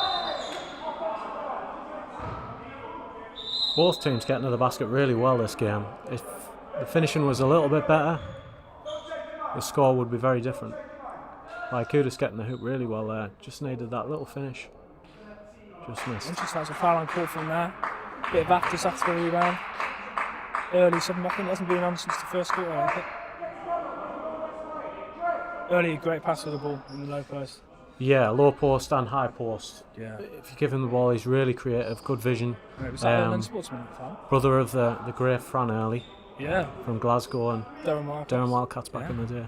Both teams getting to the basket really well this game. If the finishing was a little bit better, the score would be very different. Kudus getting the hoop really well there. Just needed that little finish. Just missed. Interesting, that's a foul on Crawford there. Bit of after after the rebound. Early something back in. It hasn't been on since the first quarter, I think. Early, great pass with the ball in the low post. Yeah, low post and high post. Yeah. If you give him the ball, he's really creative, good vision. Right, was that a sportsman foul? Brother of the great Fran Early Yeah. from Glasgow and Durham Wildcats back in the day.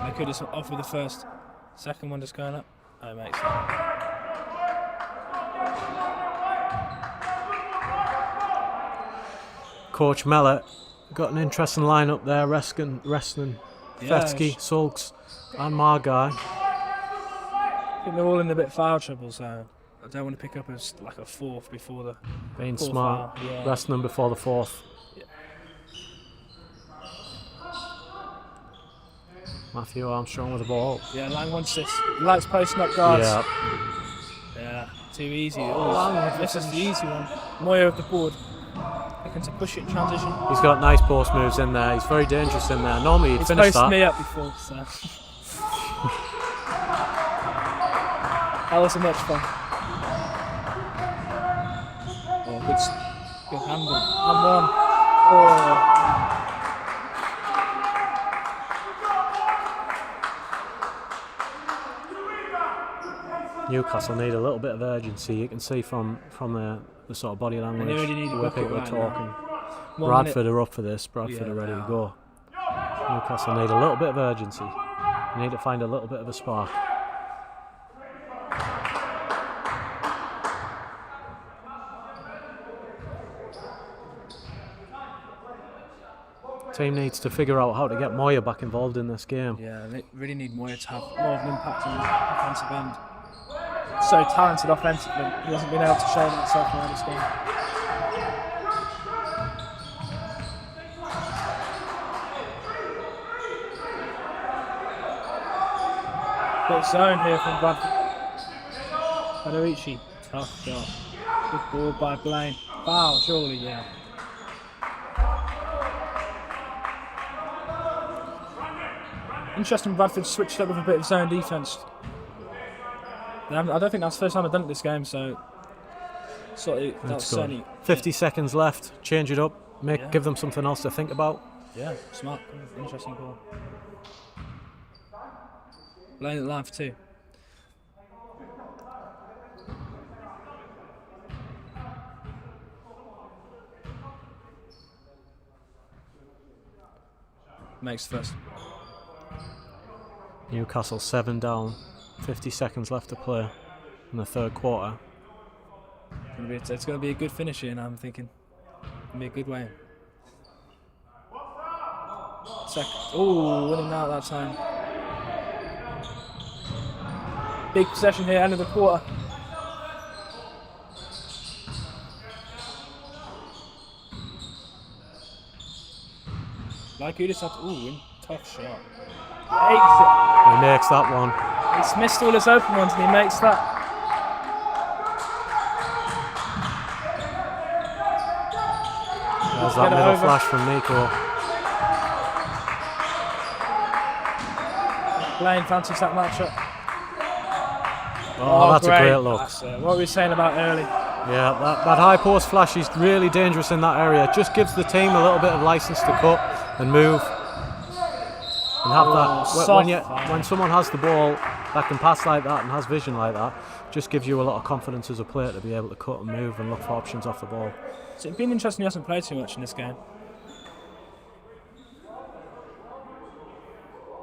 They could have off with the first. Second one just going up. Oh, makes sense. Coach Mellor got an interesting lineup there, resting Fetsky, Sulks and Margai. I think they're all in a bit of foul trouble, so I don't want to pick up like a fourth before the Being fourth smart, foul. Yeah. resting them before the fourth. Yeah. Matthew Armstrong with the ball. Yeah, Lang wants this. He likes posting up guards. Yeah. Yeah, too easy. Oh, this is the easy one. Moya with the board. Looking to push it in transition. He's got nice post moves in there. He's very dangerous in there. Normally he'd He's finish posted that. me up before, so that wasn't much fun. Oh, good handle. And one. Oh. Newcastle need a little bit of urgency. You can see from the sort of body language, they already need a the way bucket people are right talking. now. Bradford are up for this. Bradford Yeah, are ready they to are. go. Newcastle need a little bit of urgency. They need to find a little bit of a spark. Team needs to figure out how to get Moya back involved in this game. Yeah, they really need Moya to have more of an impact on the offensive end. So talented offensively, he hasn't been able to show that so far this game. Bit zone here from Bradford. Adorici, tough shot. Good ball by Blaine. Foul, surely, yeah. Interesting, Bradford switched up with a bit of zone defence. I don't think that's the first time I've done it this game, so that's Good. certainly 50 seconds left. Change it up. Give them something else to think about. yeah, smart, interesting call. Laying it line for two. Makes first. Newcastle 7 down. 50 seconds left to play in the third quarter. It's going to be a good finish here, and I'm thinking it'll be a good way. Oh, winning out that time. Big possession here, end of the quarter. Like you just have to, tough shot. He makes that one. He's missed all his open ones and he makes that. There's that middle flash from Nico. Blaine fancies that matchup. Oh, that's a great look. That's, what we were saying about early. Yeah, that high post flash is really dangerous in that area. It just gives the team a little bit of license to cut and move. And have that when someone has the ball that can pass like that and has vision like that, just gives you a lot of confidence as a player to be able to cut and move and look for options off the ball. So it's been interesting he hasn't played too much in this game. I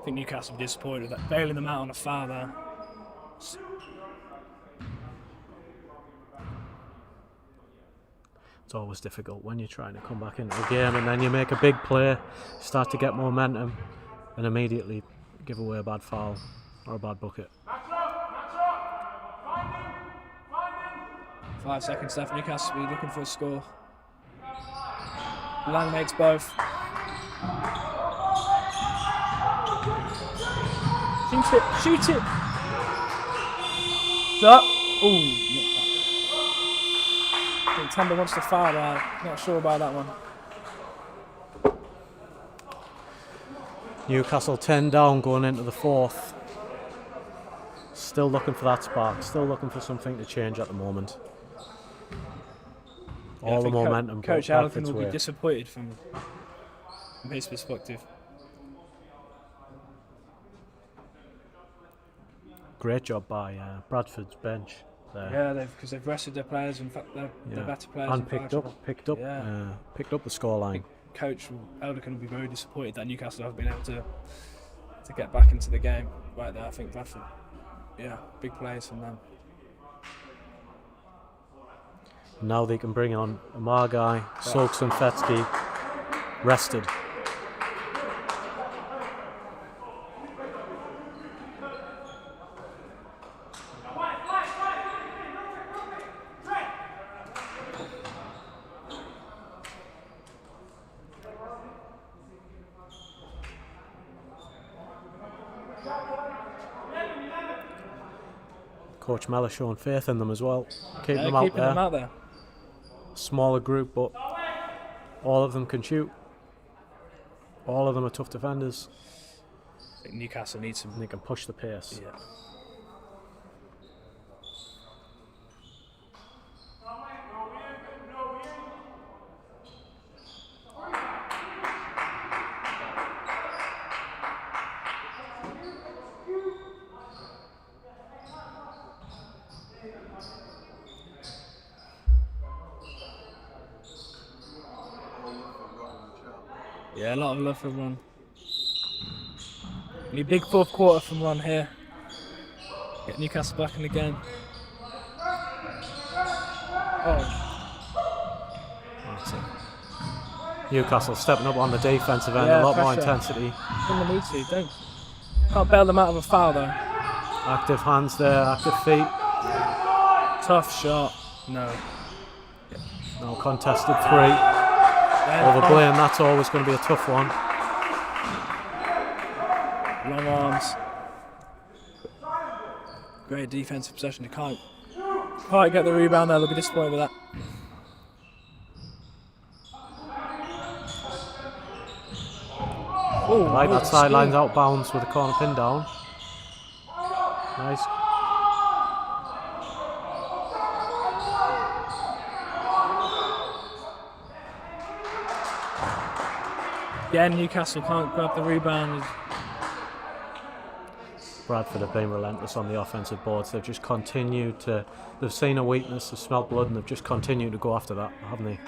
think Newcastle were disappointed with that, bailing them out on a foul there. It's always difficult when you're trying to come back into the game and then you make a big play, start to get momentum, and immediately give away a bad foul or a bad bucket. 5 seconds left. Newcastle will be looking for a score. Lang makes both. Shoot it! Up. Ooh. I think Tender wants to foul there. Not sure about that one. Newcastle 10 down going into the fourth. Still looking for that spark, still looking for something to change at the moment. All the momentum. Coach Allen will be disappointed from his perspective. Great job by Bradford's bench there. Yeah, because they've rested their players. In fact, they're better players. And picked up the scoreline. Coach Elderkin will be very disappointed that Newcastle have been able to get back into the game right there. I think Bradford, big players from them. Now they can bring on Amargai, Sulks and Fetsky, rested. Coach Mellor showing faith in them as well, keeping them Keeping them out there. Smaller group, but all of them can shoot. All of them are tough defenders. I think Newcastle needs some. And they can push the pace. Yeah. Yeah, a lot of love for Ron. Need big fourth quarter from Ron here. Get Newcastle back in the game. That's it. Newcastle stepping up on the defensive end, a lot more intensity. In the need to, can't bail them out of a foul though. Active hands there, active feet. Tough shot. No. No contested three. Over Blaine, that's always going to be a tough one. Long arms. Great defensive possession. They can't quite get the rebound there. They'll be disappointed with that. Ooh, I like that sideline's out bounds with a corner pin down. Nice. Again, Newcastle can't grab the rebound. Bradford have been relentless on the offensive boards. They've just continued to. They've seen a weakness, they've smelled blood, and they've just continued to go after that, haven't they?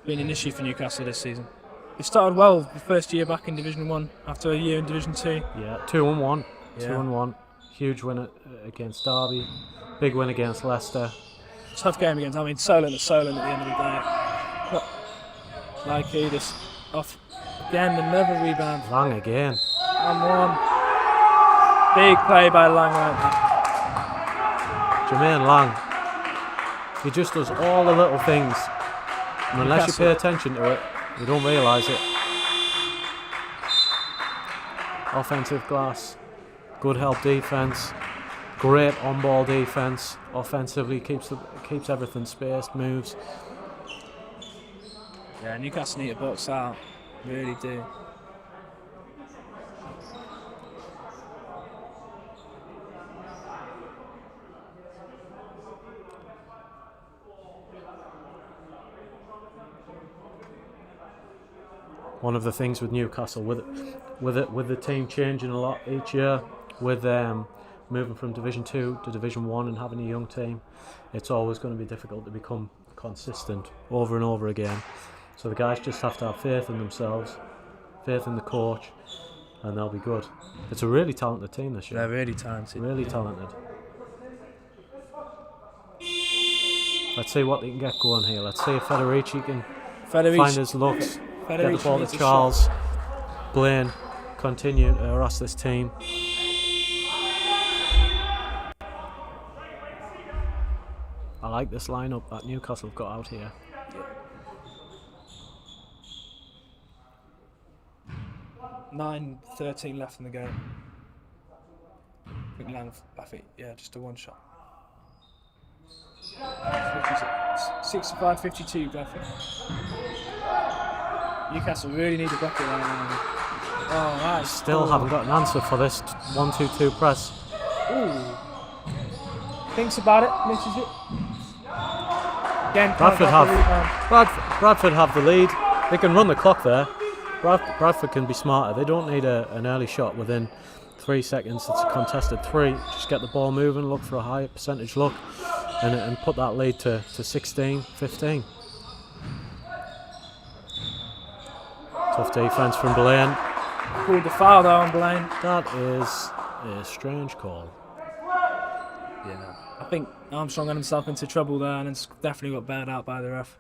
Been an issue for Newcastle this season. They started well the first year back in Division 1 after a year in Division 2. Yeah, 2-1. Yeah. 2-1. Huge win against Derby. Big win against Leicester. Tough game against, Solent at the end of the day. But like he just off again, another rebound. Lang again. And one. Big play by Lang right Jermaine Lang. He just does all the little things. And unless you pay attention to it, you don't realise it. Offensive glass. Good help defence. Great on-ball defence. Offensively keeps everything spaced, moves. Yeah, Newcastle need to box out. Really do. One of the things with Newcastle, with the team changing a lot each year, with moving from Division 2 to Division 1 and having a young team, it's always going to be difficult to become consistent over and over again. So the guys just have to have faith in themselves, faith in the coach, and they'll be good. It's a really talented team this year. They're really talented. Really talented. Let's see what they can get going here. Let's see if Federici can find his looks. Get the ball to Charles. Blaine continue to harass this team. I like this lineup that Newcastle have got out here. Yeah. 9:13 left in the game. I think just a one shot. 65-52, Bradford. Newcastle really need a bucket right now. Oh, nice. Still haven't got an answer for this 1-2-2 press. Ooh. Thinks about it, misses it. Again, Bradford have the lead. They can run the clock there. Bradford can be smarter. They don't need an early shot within 3 seconds. It's a contested three. Just get the ball moving, look for a high percentage look, and put that lead to 16, 15. Tough defence from Blaine. Called the foul though on Blaine. That is a strange call. Yeah. I think Armstrong got himself into trouble there and it's definitely got bailed out by the ref.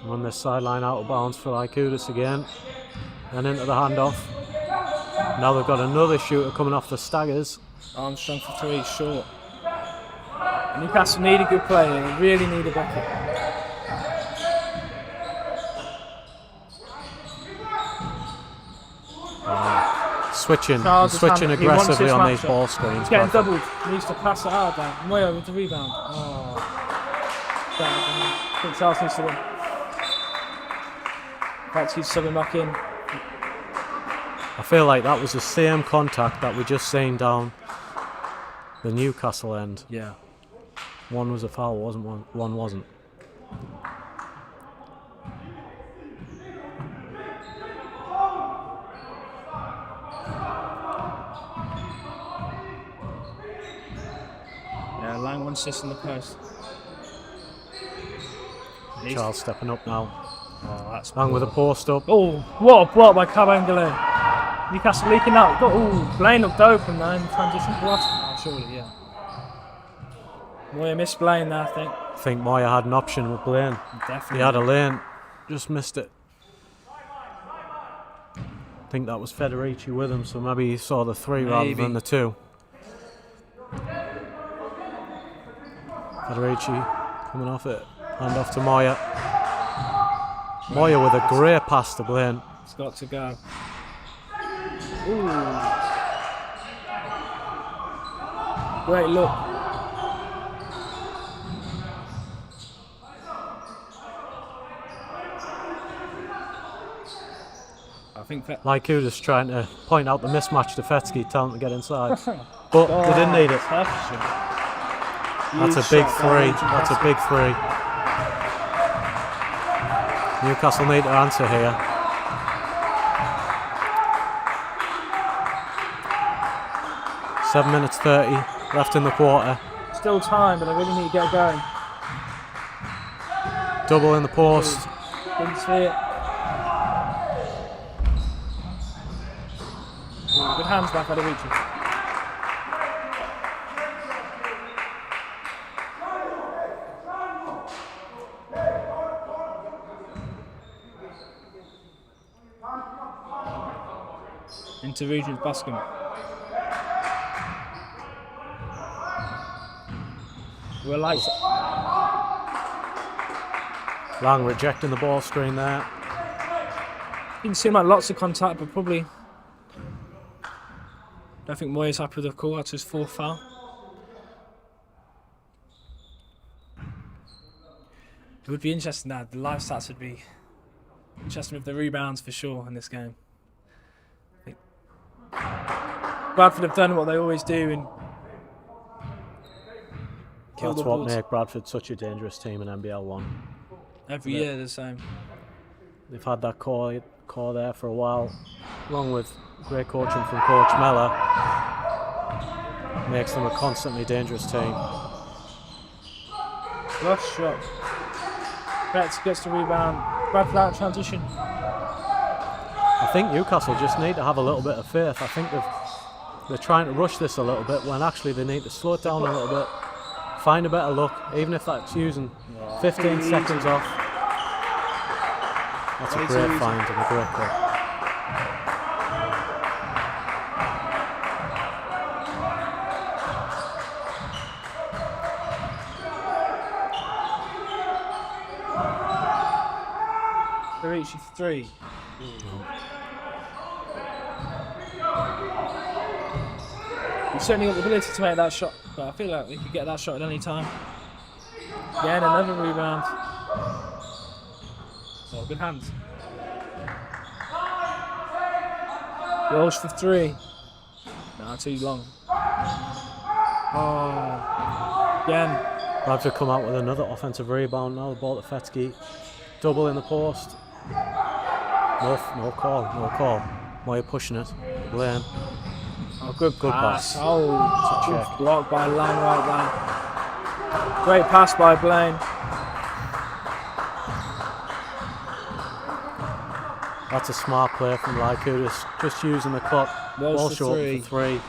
On this sideline out of bounds for Ikutis again. And into the handoff. Now they've got another shooter coming off the staggers. Armstrong for 3, short. Newcastle need a good player. They really need a bucket. Switching Charles is switching he wants aggressively this on these matchup. ball screens. He's getting Bradford. doubled. He needs to pass it out down. Moyo with the rebound. Oh. I think Charles needs to win. Perhaps he's subbing back in. I feel like that was the same contact that we just seen down the Newcastle end. Yeah. One was a foul, wasn't one? One wasn't. Yeah, Lang 1 assist in the post. Charles stepping up now. Oh, that's Lang with a post up. Oh, what a block by Cabangale. Newcastle leaking out. Oh, Blaine looked open there in transition. What? Oh, surely, yeah. Moya missed Blaine there, I think. I think Moya had an option with Blaine. Definitely. He had a lane, just missed it. I think that was Federici with him, so maybe he saw the 3 rather than the 2. Federici coming off it. Hand off to Moya. Moya with a great pass to Blaine. It's got to go. Ooh. Great look. I think that. Like he was just trying to point out the mismatch to Fetsky, tell him to get inside. But they didn't need it. That's a big 3. That's a big 3. Newcastle need to answer here. .7 30 left in the quarter. Still time, but they really need to get going. Double in the post. Didn't see it. Ooh, good hands back, Federici. Into Regent's basket. We're like Lang rejecting the ball screen there. didn't seem like lots of contact, but probably. Don't think Moya's happy with the call. That's his 4th foul. It would be interesting now. The live stats would be interesting with the rebounds for sure in this game. I think Bradford have done what they always do and kill That's the what balls. makes Bradford such a dangerous team in NBL1. Every year the same. They've had that core there for a while, along with great coaching from Coach Mellor. Makes them a constantly dangerous team. Rush shot. Betts gets the rebound. Bradford out of transition. I think Newcastle just need to have a little bit of faith. I think they're trying to rush this a little bit when actually they need to slow it down a little bit. Find a better look, even if that's using 15 seconds off. That's a great find and a great goal. Federici for 3. We've certainly got the ability to make that shot, but I feel like we could get that shot at any time. Again, another rebound. So good hands. Walsh for 3. Nah, too long. Oh, again. Bradford come out with another offensive rebound now. The ball to Fetsky. Double in the post. No call. Moya pushing it. Blaine. Oh, good pass. Oh, It's a good check. block by Lang right there. Great pass by Blaine. That's a smart play from Lykoudis, just using the clock. Ball for short 3. for 3.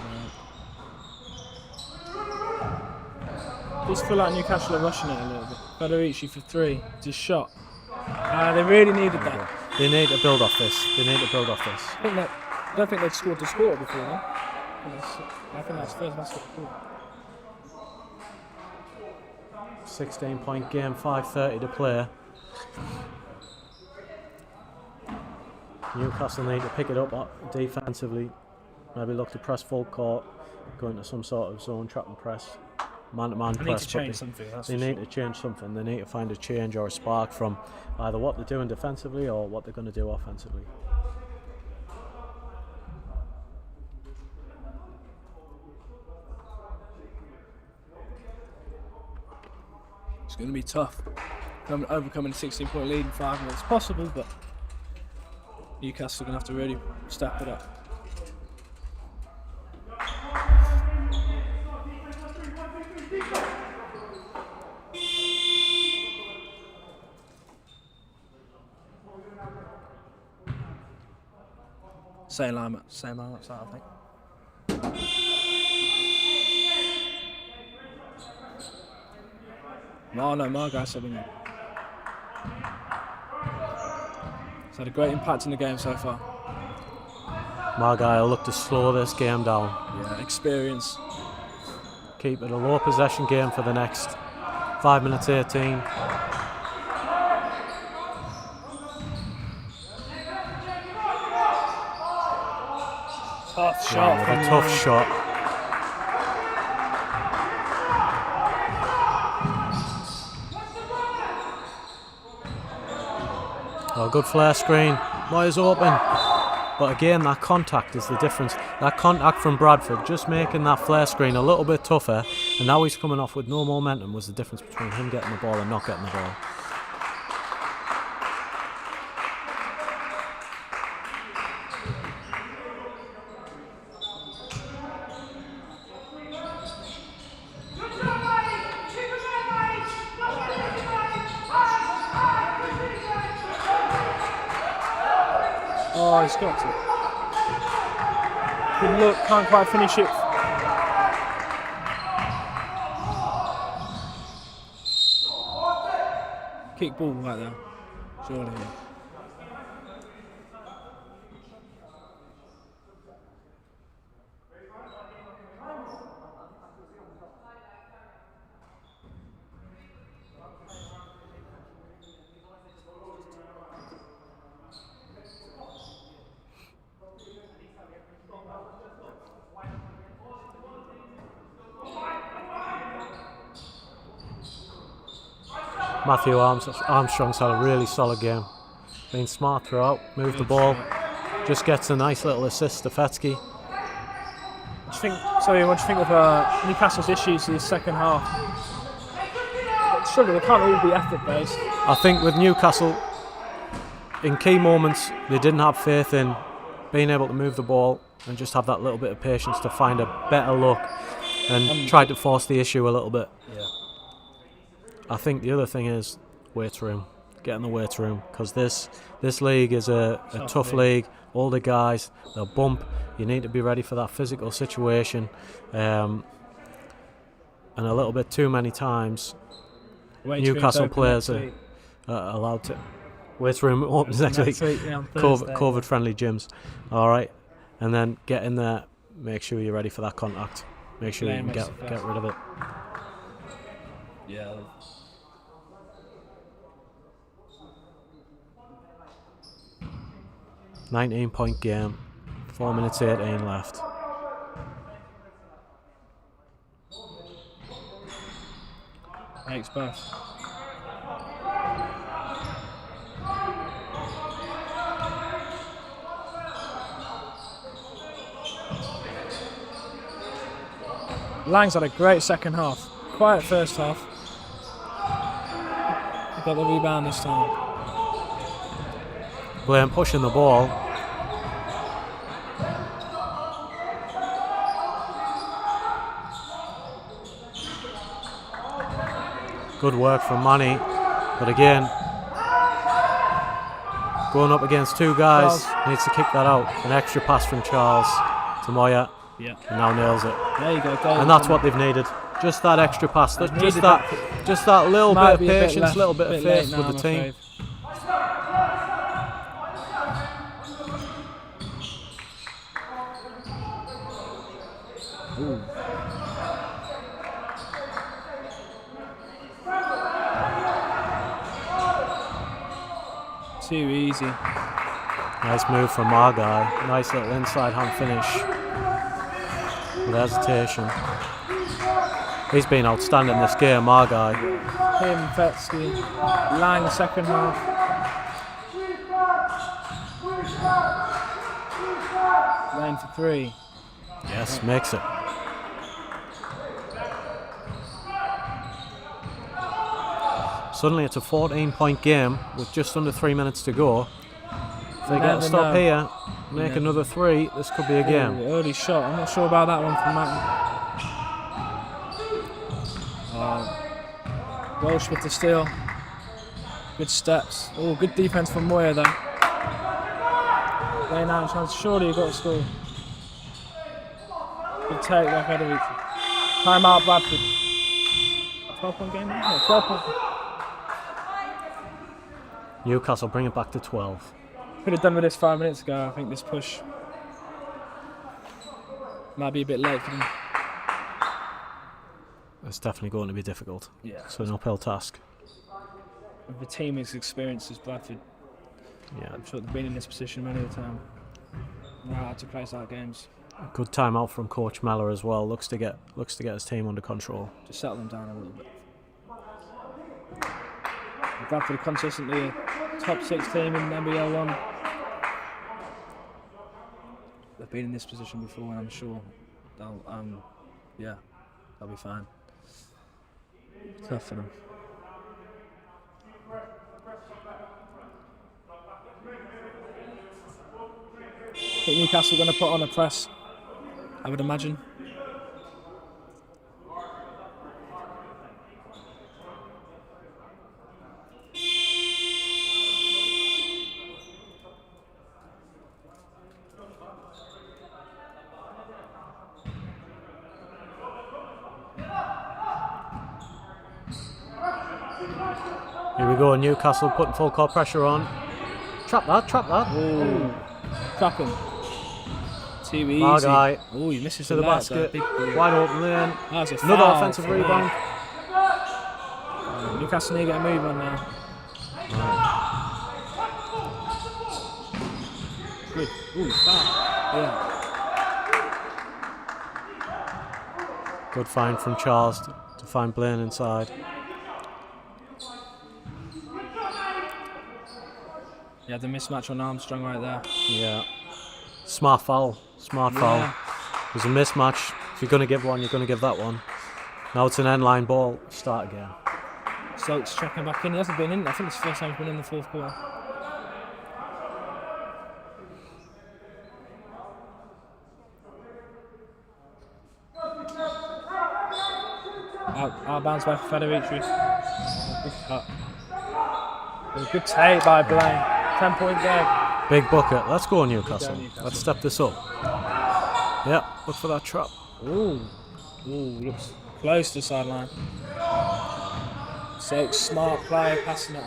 Just feel like Newcastle are rushing it a little bit. Federici for 3. Just shot. They really needed that. They need to build off this. I don't think they've scored to score before, though. I think that's first basket. 16-point game, 5:30 to play. Newcastle need to pick it up defensively. Maybe look to press full court, go into some sort of zone trap and press, man-to-man They need press. to change something. They need to change something. They need to find a change or a spark from either what they're doing defensively or what they're going to do offensively. It's going to be tough. Overcoming a 16-point lead in 5 minutes. It's possible, but Newcastle are going to have to really step it up. Same lineup start, I think. Oh no, my guy's subbing in. He's had a great impact in the game so far. My guy will look to slow this game down. Yeah, experience. Keep it a low possession game for the next 5 minutes 18. Tough shot. A tough shot. Oh, good flare screen. Moyer's open. But again, that contact is the difference. That contact from Bradford, just making that flare screen a little bit tougher, and now he's coming off with no momentum, was the difference between him getting the ball and not getting the ball. Oh, he's got to. Good look, can't quite finish it. Kick ball right there. Surely. Matthew Armstrong's had a really solid game. Been smart throughout, moved the ball, just gets a nice little assist to Fetsky. What do you think of Newcastle's issues in the second half? Surely they can't all be effort based. I think with Newcastle, in key moments, they didn't have faith in being able to move the ball and just have that little bit of patience to find a better look and try to force the issue a little bit. Yeah. I think the other thing is weight room. Get in the weight room, because this league is a tough league. Older guys, they'll bump. You need to be ready for that physical situation. And a little bit too many times, Newcastle players are allowed to. Weight room opens next week. COVID friendly gyms. All right, and then get in there. Make sure you're ready for that contact. Make sure you can get rid of it. Yeah. 19-point game, 4 minutes 18 left. Thanks, both. Lang's had a great second half. Quiet first half. He got the rebound this time. Blaine pushing the ball. Good work from Manny, but again, going up against two guys, needs to kick that out. An extra pass from Charles to Moyer, and now nails it. There you go. And that's what they've needed. Just that extra pass. Just that little bit of patience, little bit of faith with the team. Ooh. Too easy. Nice move from our guy. Nice little inside hand finish. With hesitation. He's been outstanding this game, our guy. Him, Fetsky, Lang second half. Lane for 3. Yes, makes it. Suddenly it's a 14-point game with just under 3 minutes to go. If they get a stop here, make another 3, this could be a game. Early shot. I'm not sure about that one from Matt. Walsh with the steal. Good steps. Oh, good defense from Moyer though. Laying out chance. Surely you got to score. Good take by Federici. Time out, Bradford. 12-point game? No, 12-point. Newcastle bring it back to 12. Could have done with this 5 minutes ago. I think this push might be a bit late for them. It's definitely going to be difficult. Yeah. So an uphill task. With the team as experienced as Bradford, Yeah. I'm sure they've been in this position many a time. Know how to close out games. Good timeout from Coach Meller as well. Looks to get his team under control. Just settle them down a little bit. Bradford are consistently a top 6 team in NBL1. They've been in this position before, and I'm sure they'll be fine. Tough for them. I think Newcastle are going to put on a press, I would imagine. Here we go, Newcastle putting full court pressure on. Trap that. Ooh. Trap him. Too easy. Our guy Oh, he misses to the basket. Wide open lane. That was a Another foul offensive for me. rebound. Newcastle need to get a move on now. Good. Ooh, foul. Yeah. Good find from Charles to find Blaine inside. Yeah, the mismatch on Armstrong right there. Yeah. Smart foul. Yeah. There's a mismatch. If you're going to give one, you're going to give that one. Now it's an end line ball. Start again. Stokes checking back in. He hasn't been in. I think it's the first time he's been in the 4th quarter. Out bounce by Federici. Good cut. Good take by Blaine. 10-point game. Big bucket. Let's go, Newcastle. Newcastle. Let's step this up. Yeah, look for that trap. Ooh, looks close to the sideline. So smart play, passing it.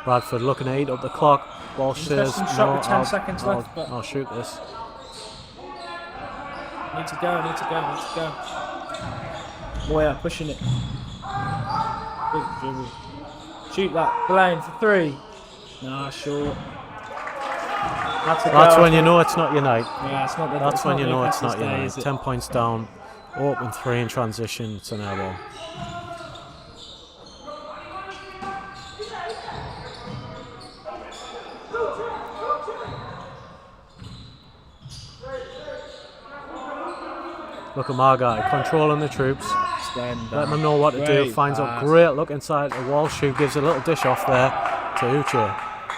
Bradford looking to eat up the clock. Walsh says, Shot no, with 10 seconds left, but I'll shoot this. need to go. Moyer pushing it. Good dribble. Shoot that. Blaine for 3. Nah, short. That's when you know it's not your night. Yeah, it's not. That's when you know it's not your day, night. is it? 10 points down, open 3 in transition. It's an air ball. Look at my guy controlling the troops, letting them know what to do. Finds a great look inside the Walsh, who gives a little dish off there to Uche.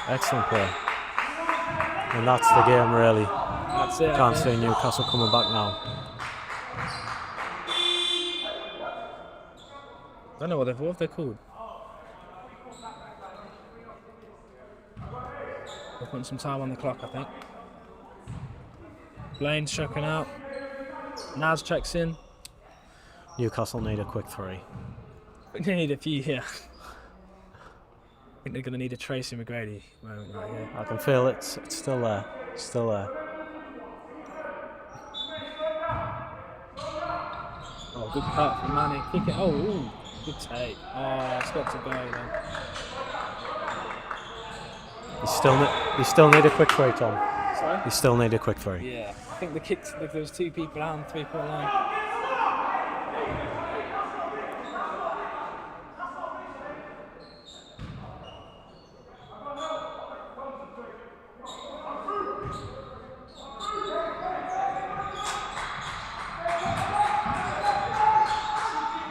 Excellent play. And that's the game, really. That's it. Can't see Newcastle coming back now. I don't know what they're called. They're putting some time on the clock, I think. Blaine's checking out. Naz checks in. Newcastle need a quick 3. They need a few here. I think they're going to need a Tracy McGrady moment right here. I can feel it. It's still there. Still there. Oh, good cut from Manny. Kick it. Oh, ooh, good take. Oh, it's got to go then. You still need a quick three, Tom. Sorry? You still need a quick three. Yeah. I think the kicks, if there was 2 people down, 3-point line.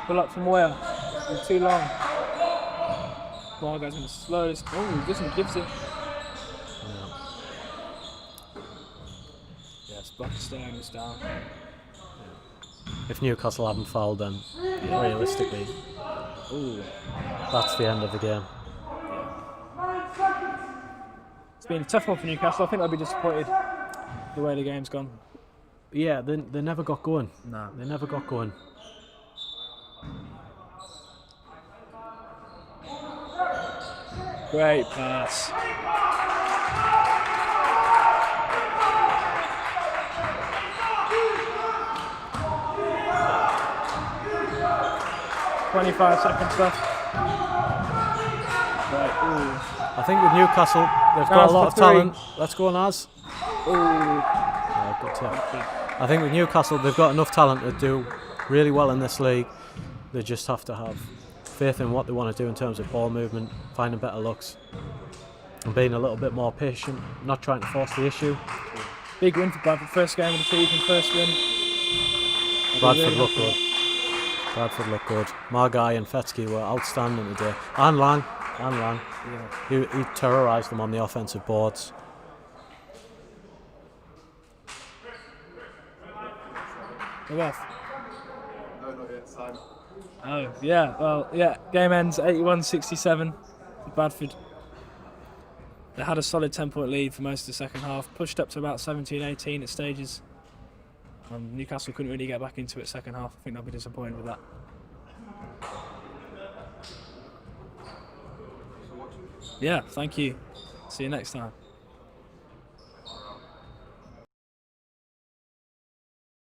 Pull up from where? It's too long. Margot's going to slow this. Oh, this one gives it. Yes, Buckstone is down. If Newcastle haven't fouled, then realistically, that's the end of the game. It's been a tough one for Newcastle. I think they'll be disappointed the way the game's gone. Yeah, they never got going. No. They never got going. Great pass. "25 seconds left." Right, I think with Newcastle, they've got Naz a lot for of three. talent. Let's go, Naz. ooh. Yeah, good tip. I think with Newcastle, they've got enough talent to do really well in this league. They just have to have faith in what they want to do in terms of ball movement, finding better looks, and being a little bit more patient, not trying to force the issue. Big win for Bradford. First game of the season, first win. Bradford looked good. Bradford looked good. Margai and Fetsky were outstanding today. And Lang. Yeah. He terrorised them on the offensive boards. Go off. No, not yet. Simon. Oh, yeah. Well, yeah. Game ends 81-67 for Bradford. They had a solid 10-point lead for most of the second half, pushed up to about 17-18 at stages. Newcastle couldn't really get back into it second half. I think they'll be disappointed with that. Yeah, thank you. See you next time.